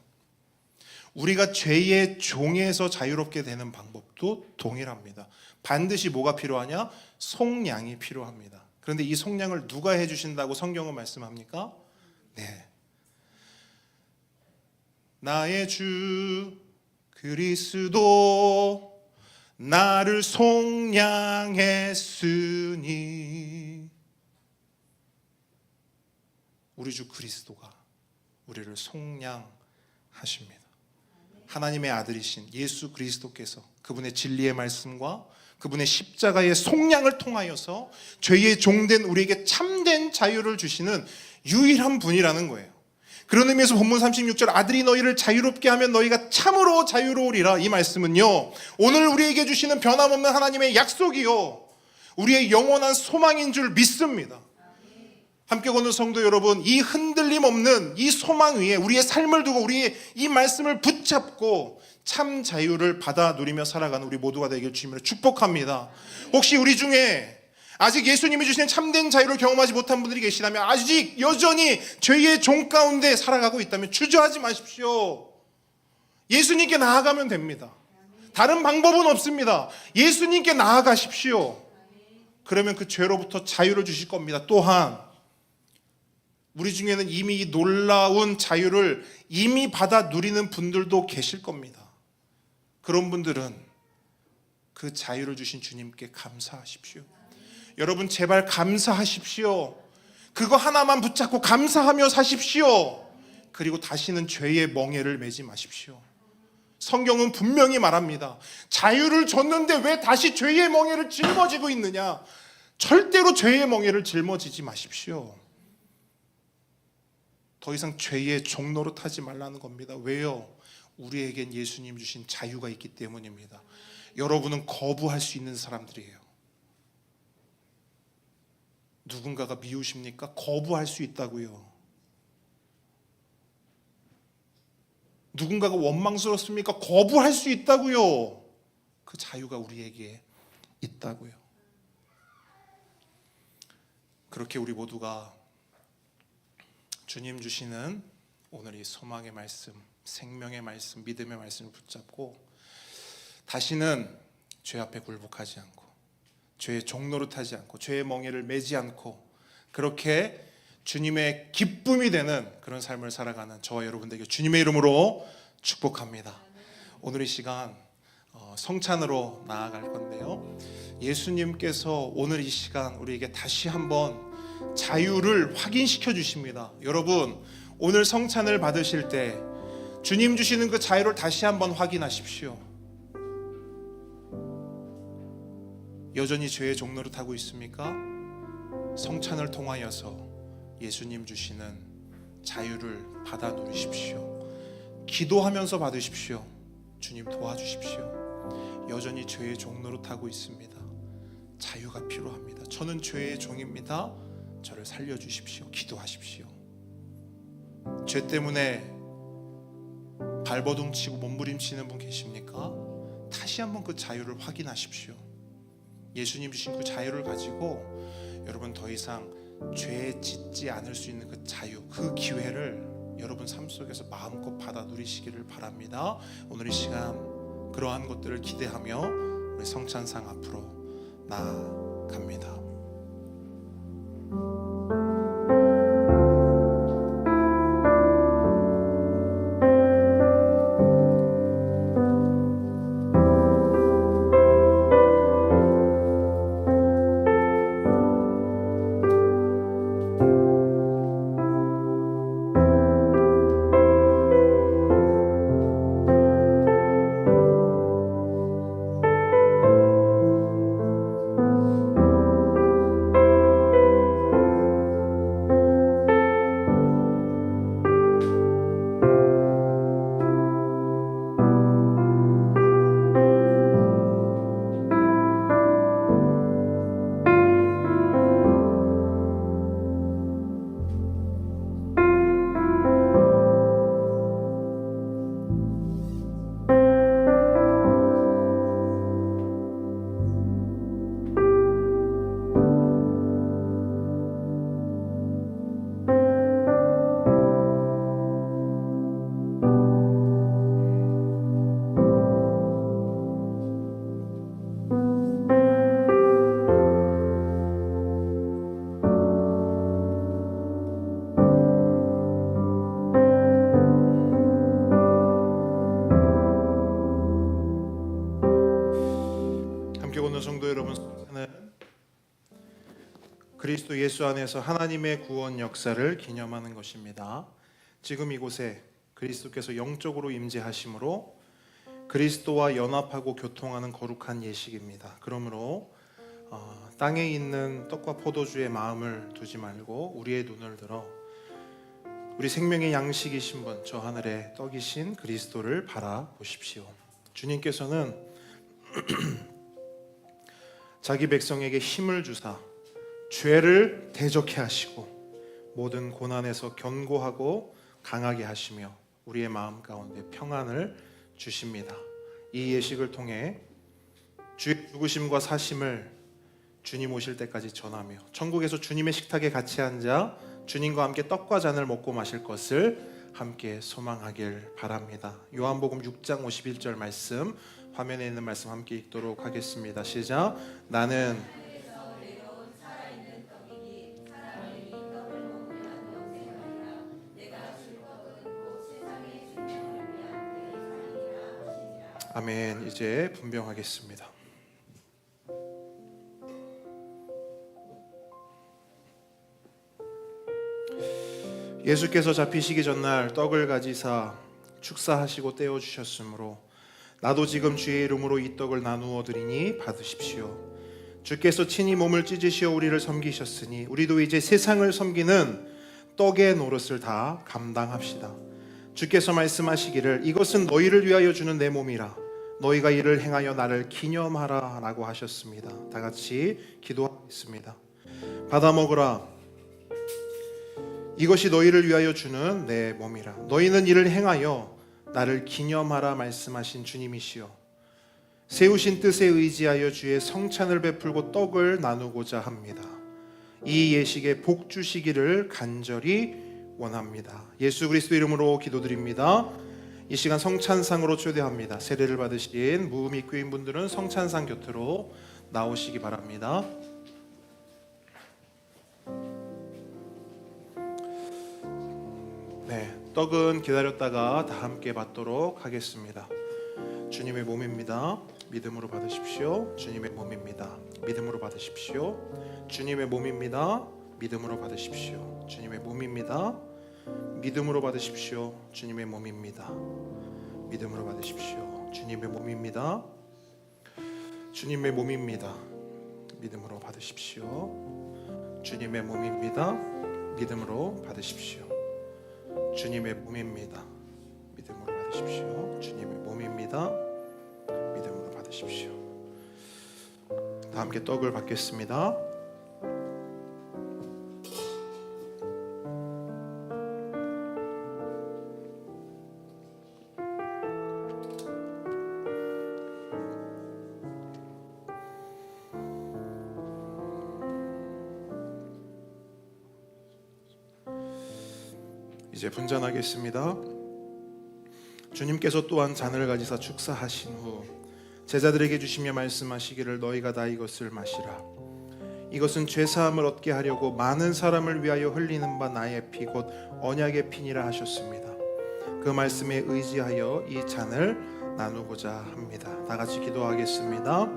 S1: 우리가 죄의 종에서 자유롭게 되는 방법도 동일합니다. 반드시 뭐가 필요하냐? 속량이 필요합니다. 그런데 이 속량을 누가 해주신다고 성경은 말씀합니까? 네, 나의 주 그리스도 나를 속량했으니. 우리 주 그리스도가 우리를 속량하십니다. 하나님의 아들이신 예수 그리스도께서 그분의 진리의 말씀과 그분의 십자가의 속량을 통하여서 죄의 종된 우리에게 참된 자유를 주시는 유일한 분이라는 거예요. 그런 의미에서 본문 36절 아들이 너희를 자유롭게 하면 너희가 참으로 자유로우리라, 이 말씀은요, 오늘 우리에게 주시는 변함없는 하나님의 약속이요 우리의 영원한 소망인 줄 믿습니다. 함께 걷는 성도 여러분, 이 흔들림 없는 이 소망 위에 우리의 삶을 두고 우리의 이 말씀을 붙잡고 참 자유를 받아 누리며 살아가는 우리 모두가 되길 주님으로 축복합니다. 혹시 우리 중에 아직 예수님이 주시는 참된 자유를 경험하지 못한 분들이 계시다면, 아직 여전히 죄의 종 가운데 살아가고 있다면 주저하지 마십시오. 예수님께 나아가면 됩니다. 다른 방법은 없습니다. 예수님께 나아가십시오. 그러면 그 죄로부터 자유를 주실 겁니다. 또한 우리 중에는 이미 이 놀라운 자유를 이미 받아 누리는 분들도 계실 겁니다. 그런 분들은 그 자유를 주신 주님께 감사하십시오. 여러분, 제발 감사하십시오. 그거 하나만 붙잡고 감사하며 사십시오. 그리고 다시는 죄의 멍에를 매지 마십시오. 성경은 분명히 말합니다. 자유를 줬는데 왜 다시 죄의 멍에를 짊어지고 있느냐? 절대로 죄의 멍에를 짊어지지 마십시오. 더 이상 죄의 종노릇 하지 말라는 겁니다. 왜요? 우리에겐 예수님 주신 자유가 있기 때문입니다. 여러분은 거부할 수 있는 사람들이에요. 누군가가 미우십니까? 거부할 수 있다고요. 누군가가 원망스럽습니까? 거부할 수 있다고요. 그 자유가 우리에게 있다고요. 그렇게 우리 모두가 주님 주시는 오늘 이 소망의 말씀, 생명의 말씀, 믿음의 말씀을 붙잡고 다시는 죄 앞에 굴복하지 않고 죄의 종노릇하지 않고 죄의 멍에를 매지 않고 그렇게 주님의 기쁨이 되는 그런 삶을 살아가는 저와 여러분들에게 주님의 이름으로 축복합니다. 오늘 이 시간 성찬으로 나아갈 건데요, 예수님께서 오늘 이 시간 우리에게 다시 한번 자유를 확인시켜 주십니다. 여러분, 오늘 성찬을 받으실 때 주님 주시는 그 자유를 다시 한번 확인하십시오. 여전히 죄의 종노릇 하고 있습니까? 성찬을 통하여서 예수님 주시는 자유를 받아 누리십시오. 기도하면서 받으십시오. 주님 도와주십시오. 여전히 죄의 종노릇 하고 있습니다. 자유가 필요합니다. 저는 죄의 종입니다. 저를 살려주십시오. 기도하십시오. 죄 때문에 발버둥치고 몸부림치는 분 계십니까? 다시 한번 그 자유를 확인하십시오. 예수님 주신 그 자유를 가지고 여러분 더 이상 죄에 짓지 않을 수 있는 그 자유, 그 기회를 여러분 삶 속에서 마음껏 받아 누리시기를 바랍니다. 오늘 이 시간 그러한 것들을 기대하며 우리 성찬상 앞으로 나아갑니다. 성도 여러분, 그리스도 예수 안에서 하나님의 구원 역사를 기념하는 것입니다. 지금 이곳에 그리스도께서 영적으로 임재하심으로 그리스도와 연합하고 교통하는 거룩한 예식입니다. 그러므로 땅에 있는 떡과 포도주의 마음을 두지 말고 우리의 눈을 들어 우리 생명의 양식이신 분, 저 하늘의 떡이신 그리스도를 바라보십시오. 주님께서는 자기 백성에게 힘을 주사 죄를 대적해 하시고 모든 고난에서 견고하고 강하게 하시며 우리의 마음 가운데 평안을 주십니다. 이 예식을 통해 주의 죽으심과 사심을 주님 오실 때까지 전하며 천국에서 주님의 식탁에 같이 앉아 주님과 함께 떡과 잔을 먹고 마실 것을 함께 소망하길 바랍니다. 요한복음 6장 51절 말씀, 화면에 있는 말씀 함께 읽도록 하겠습니다. 시작. 나는 아멘. 이제 분병하겠습니다. 예수께서 잡히시기 전날 떡을 가지사 축사하시고 떼어 주셨으므로 나도 지금 주의 이름으로 이 떡을 나누어 드리니 받으십시오. 주께서 친히 몸을 찢으시어 우리를 섬기셨으니 우리도 이제 세상을 섬기는 떡의 노릇을 다 감당합시다. 주께서 말씀하시기를 이것은 너희를 위하여 주는 내 몸이라 너희가 이를 행하여 나를 기념하라 라고 하셨습니다. 다 같이 기도하겠습니다. 받아 먹으라. 이것이 너희를 위하여 주는 내 몸이라 너희는 이를 행하여 나를 기념하라 말씀하신 주님이시여 세우신 뜻에 의지하여 주의 성찬을 베풀고 떡을 나누고자 합니다. 이 예식에 복 주시기를 간절히 원합니다. 예수 그리스도 이름으로 기도드립니다. 이 시간 성찬상으로 초대합니다. 세례를 받으신 무미교인 분들은 성찬상 곁으로 나오시기 바랍니다. 네, 떡은 기다렸다가 다 함께 받도록 하겠습니다. 주님의 몸입니다. 믿음으로 받으십시오. 주님의 몸입니다. 믿음으로 받으십시오. 주님의 몸입니다. 믿음으로 받으십시오. 주님의 몸입니다. 믿음으로 받으십시오. 주님의 몸입니다. 믿음으로 받으십시오. 주님의 몸입니다. 주님의 몸입니다. 믿음으로 받으십시오. 주님의 몸입니다. 믿음으로 받으십시오. 주님의 몸입니다. 믿음으로 받으십시오. 주님의 몸입니다. 믿음으로 받으십시오. 다 함께 떡을 받겠습니다. 이제 분잔하겠습니다. 주님께서 또한 잔을 가지사 축사하신 후 제자들에게 주시며 말씀하시기를 너희가 다 이것을 마시라. 이것은 죄사함을 얻게 하려고 많은 사람을 위하여 흘리는 바 나의 피 곧 언약의 피니라 하셨습니다. 그 말씀에 의지하여 이 잔을 나누고자 합니다. 다 같이 기도하겠습니다.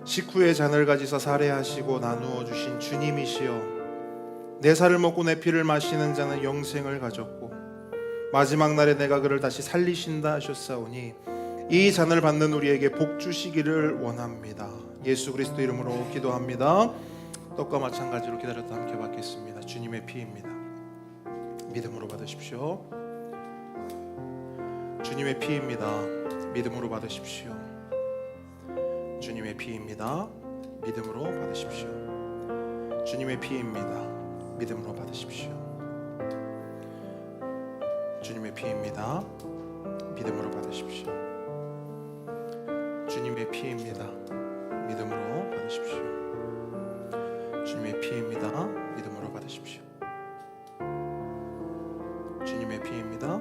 S1: 식후에 잔을 가지사 살해하시고 나누어 주신 주님이시여 내 살을 먹고 내 피를 마시는 자는 영생을 가졌고 마지막 날에 내가 그를 다시 살리신다 하셨사오니 이 잔을 받는 우리에게 복 주시기를 원합니다. 예수 그리스도 이름으로 기도합니다. 떡과 마찬가지로 기다렸다 함께 받겠습니다. 주님의 피입니다. 믿음으로 받으십시오. 주님의 피입니다. 믿음으로 받으십시오. 주님의 피입니다. 믿음으로 받으십시오. 주님의 피입니다. 믿음으로 받으십시오. 주님의 피입니다. 믿음으로 받으십시오. 주님의 피입니다. 믿음으로 받으십시오. 주님의 피입니다. 믿음으로 받으십시오. 주님의 피입니다.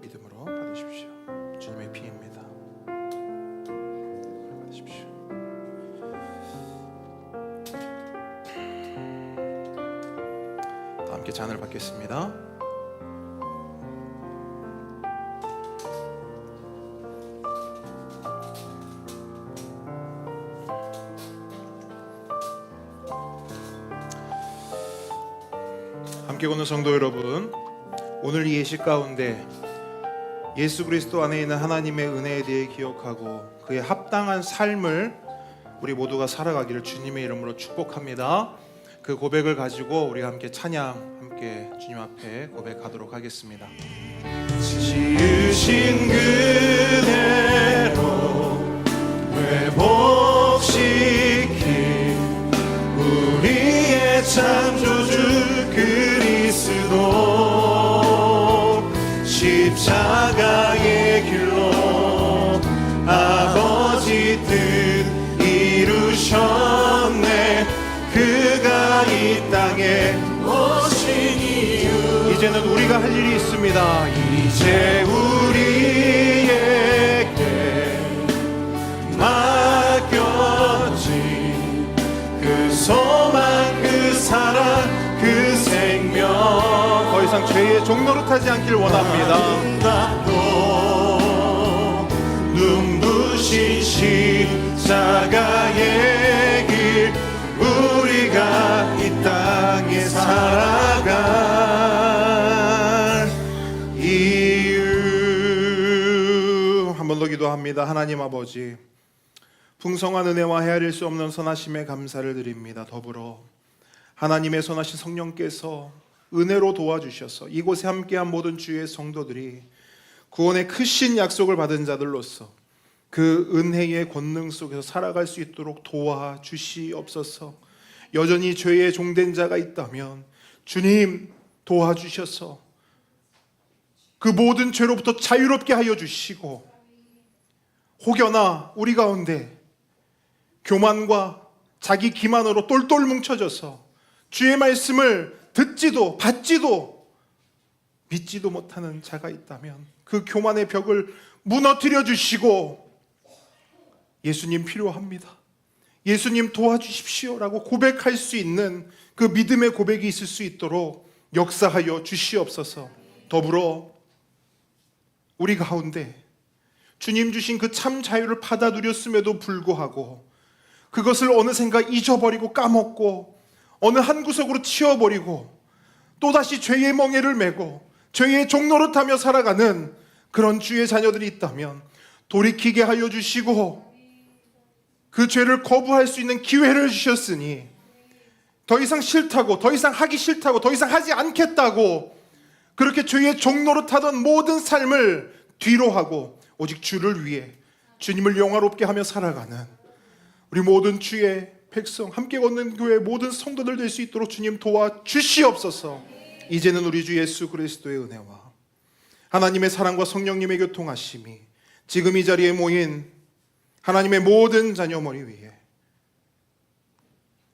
S1: 믿음으로 받으십시오. 주님의 피입니다. 받으십시오. 다 함께 잔을 받겠습니다. 함께 오는 성도 여러분, 오늘 이 예식 가운데 예수 그리스도 안에 있는 하나님의 은혜에 대해 기억하고 그의 합당한 삶을 우리 모두가 살아가기를 주님의 이름으로 축복합니다. 그 고백을 가지고 우리가 함께 찬양 함께 주님 앞에 고백하도록 하겠습니다. 지으신 그대로 회복시킨 우리의 창조주 그리스도 십자가의 길로 아버지 뜻 이루셨네. 그가 이 땅에 오신 이유 이제는 우리가 할 일이 있습니다. 이제 우리에게 맡겼지 그 소망 그 사랑 그 생명 더 이상 죄의 종노릇하지 않길 원합니다. 눈부신 십자가의 길 우리가 이 땅에 살아갈 이유. 한 번 더 기도합니다. 하나님 아버지, 풍성한 은혜와 헤아릴 수 없는 선하심에 감사를 드립니다. 더불어 하나님의 선하신 성령께서 은혜로 도와주셔서 이곳에 함께한 모든 주의 성도들이 구원의 크신 약속을 받은 자들로서 그 은혜의 권능 속에서 살아갈 수 있도록 도와주시옵소서. 여전히 죄의 종된 자가 있다면 주님 도와주셔서 그 모든 죄로부터 자유롭게 하여 주시고, 혹여나 우리 가운데 교만과 자기 기만으로 똘똘 뭉쳐져서 주의 말씀을 듣지도 받지도 믿지도 못하는 자가 있다면 그 교만의 벽을 무너뜨려 주시고, 예수님 필요합니다, 예수님 도와주십시오라고 고백할 수 있는 그 믿음의 고백이 있을 수 있도록 역사하여 주시옵소서. 더불어 우리 가운데 주님 주신 그 참 자유를 받아 누렸음에도 불구하고 그것을 어느샌가 잊어버리고 까먹고 어느 한 구석으로 치워버리고 또다시 죄의 멍에를 메고 죄의 종노릇하며 살아가는 그런 주의 자녀들이 있다면 돌이키게 하여 주시고, 그 죄를 거부할 수 있는 기회를 주셨으니 더 이상 싫다고, 더 이상 하기 싫다고, 더 이상 하지 않겠다고 그렇게 죄의 종노릇하던 모든 삶을 뒤로 하고 오직 주를 위해 주님을 영화롭게 하며 살아가는 우리 모든 주의 백성, 함께 걷는 교회 모든 성도들 될 수 있도록 주님 도와주시옵소서. 이제는 우리 주 예수 그리스도의 은혜와 하나님의 사랑과 성령님의 교통하심이 지금 이 자리에 모인 하나님의 모든 자녀 머리 위에,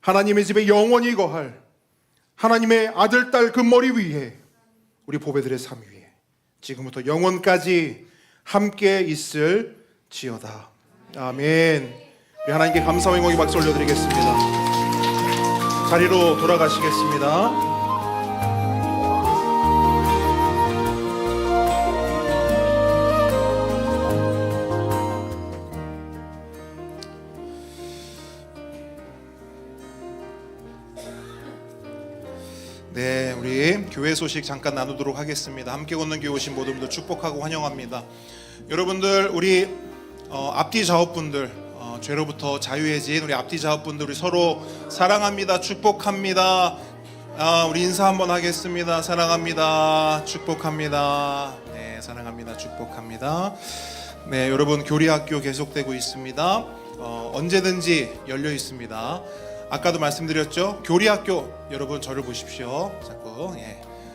S1: 하나님의 집에 영원히 거할 하나님의 아들, 딸 그 머리 위에, 우리 보배들의 삶 위에 지금부터 영원까지 함께 있을 지어다. 아멘. 우리 하나님께 감사와 영광의 박수 올려드리겠습니다. 자리로 돌아가시겠습니다. 네, 우리 교회 소식 잠깐 나누도록 하겠습니다. 함께 걷는 교회 오신 모든 분들 축복하고 환영합니다. 여러분들, 우리 앞뒤 좌우분들, 죄로부터 자유해진 우리 앞뒤 좌우분들, 우리 서로 사랑합니다, 축복합니다. 우리 인사 한번 하겠습니다. 사랑합니다, 축복합니다. 네, 사랑합니다, 축복합니다. 네, 여러분, 교리학교 계속되고 있습니다. 언제든지 열려 있습니다. 아까도 말씀드렸죠? 교리학교, 여러분 저를 보십시오. 자꾸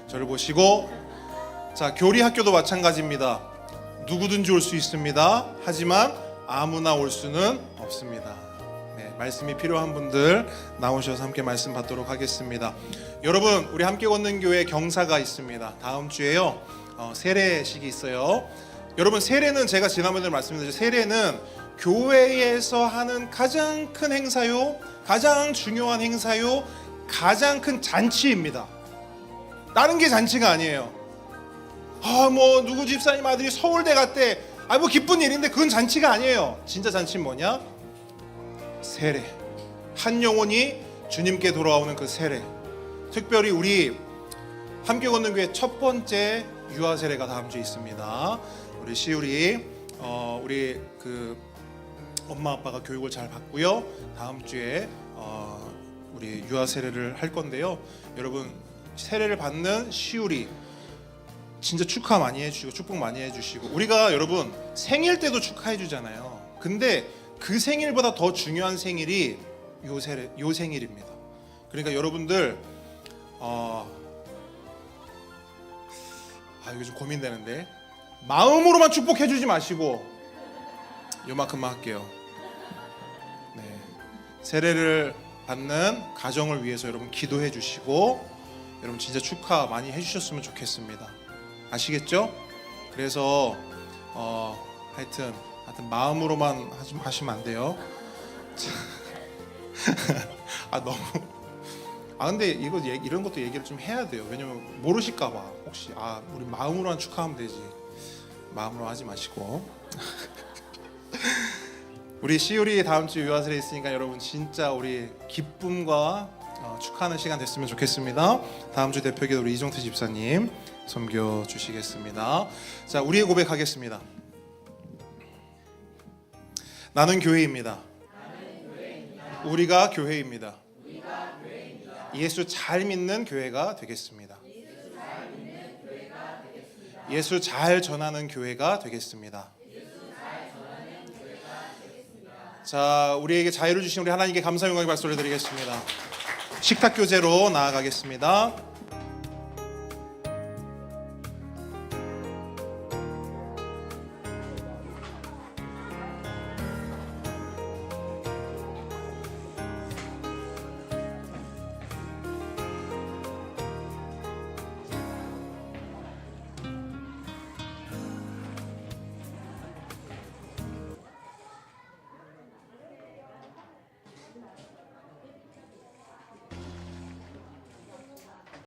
S1: 저를 보시고, 자, 교리학교도 마찬가지입니다. 누구든지 올 수 있습니다. 하지만 아무나 올 수는 없습니다. 네, 말씀이 필요한 분들 나오셔서 함께 말씀 받도록 하겠습니다. 여러분, 우리 함께 걷는 교회 경사가 있습니다. 다음 주에요, 세례식이 있어요. 여러분, 세례는 제가 지난번에 말씀드렸죠. 세례는 교회에서 하는 가장 큰 행사요, 가장 중요한 행사요, 가장 큰 잔치입니다. 다른 게 잔치가 아니에요. 뭐 누구 집사님 아들이 서울대 갔대, 뭐 기쁜 일인데 그건 잔치가 아니에요. 진짜 잔치는 뭐냐? 세례. 한 영혼이 주님께 돌아오는 그 세례. 특별히 우리 함께 걷는 교회 첫 번째 유아 세례가 다음 주에 있습니다. 우리 시우리 우리 그 엄마 아빠가 교육을 잘 받고요. 다음 주에 우리 유아 세례를 할 건데요. 여러분 세례를 받는 시우리 진짜 축하 많이 해주시고 축복 많이 해주시고, 우리가 여러분 생일 때도 축하해 주잖아요. 근데 그 생일보다 더 중요한 생일이 요 생일입니다. 그러니까 여러분들 이거 좀 고민되는데, 마음으로만 축복해 주지 마시고 요만큼만 할게요. 네, 세례를 받는 가정을 위해서 여러분 기도해 주시고, 여러분 진짜 축하 많이 해주셨으면 좋겠습니다. 아시겠죠? 그래서 하여튼 마음으로만 하시면 안 돼요. 너무 근데 이런 것도 얘기를 좀 해야 돼요. 왜냐면 모르실까봐. 혹시 우리 마음으로만 축하하면 되지, 마음으로 하지 마시고. 우리 시우리 다음 주 유아세례 있으니까 여러분 진짜 우리 기쁨과 축하하는 시간 됐으면 좋겠습니다. 다음 주 대표기도 우리 이종태 집사님 섬겨 주시겠습니다. 자, 우리의 고백하겠습니다. 나는 교회입니다. 우리가 교회입니다. 예수 잘 믿는 교회가 되겠습니다. 예수 잘 전하는 교회가 되겠습니다. 자, 우리에게 자유를 주신 우리 하나님께 감사 영광의 박수를 드리겠습니다. 식탁 교제로 나아가겠습니다.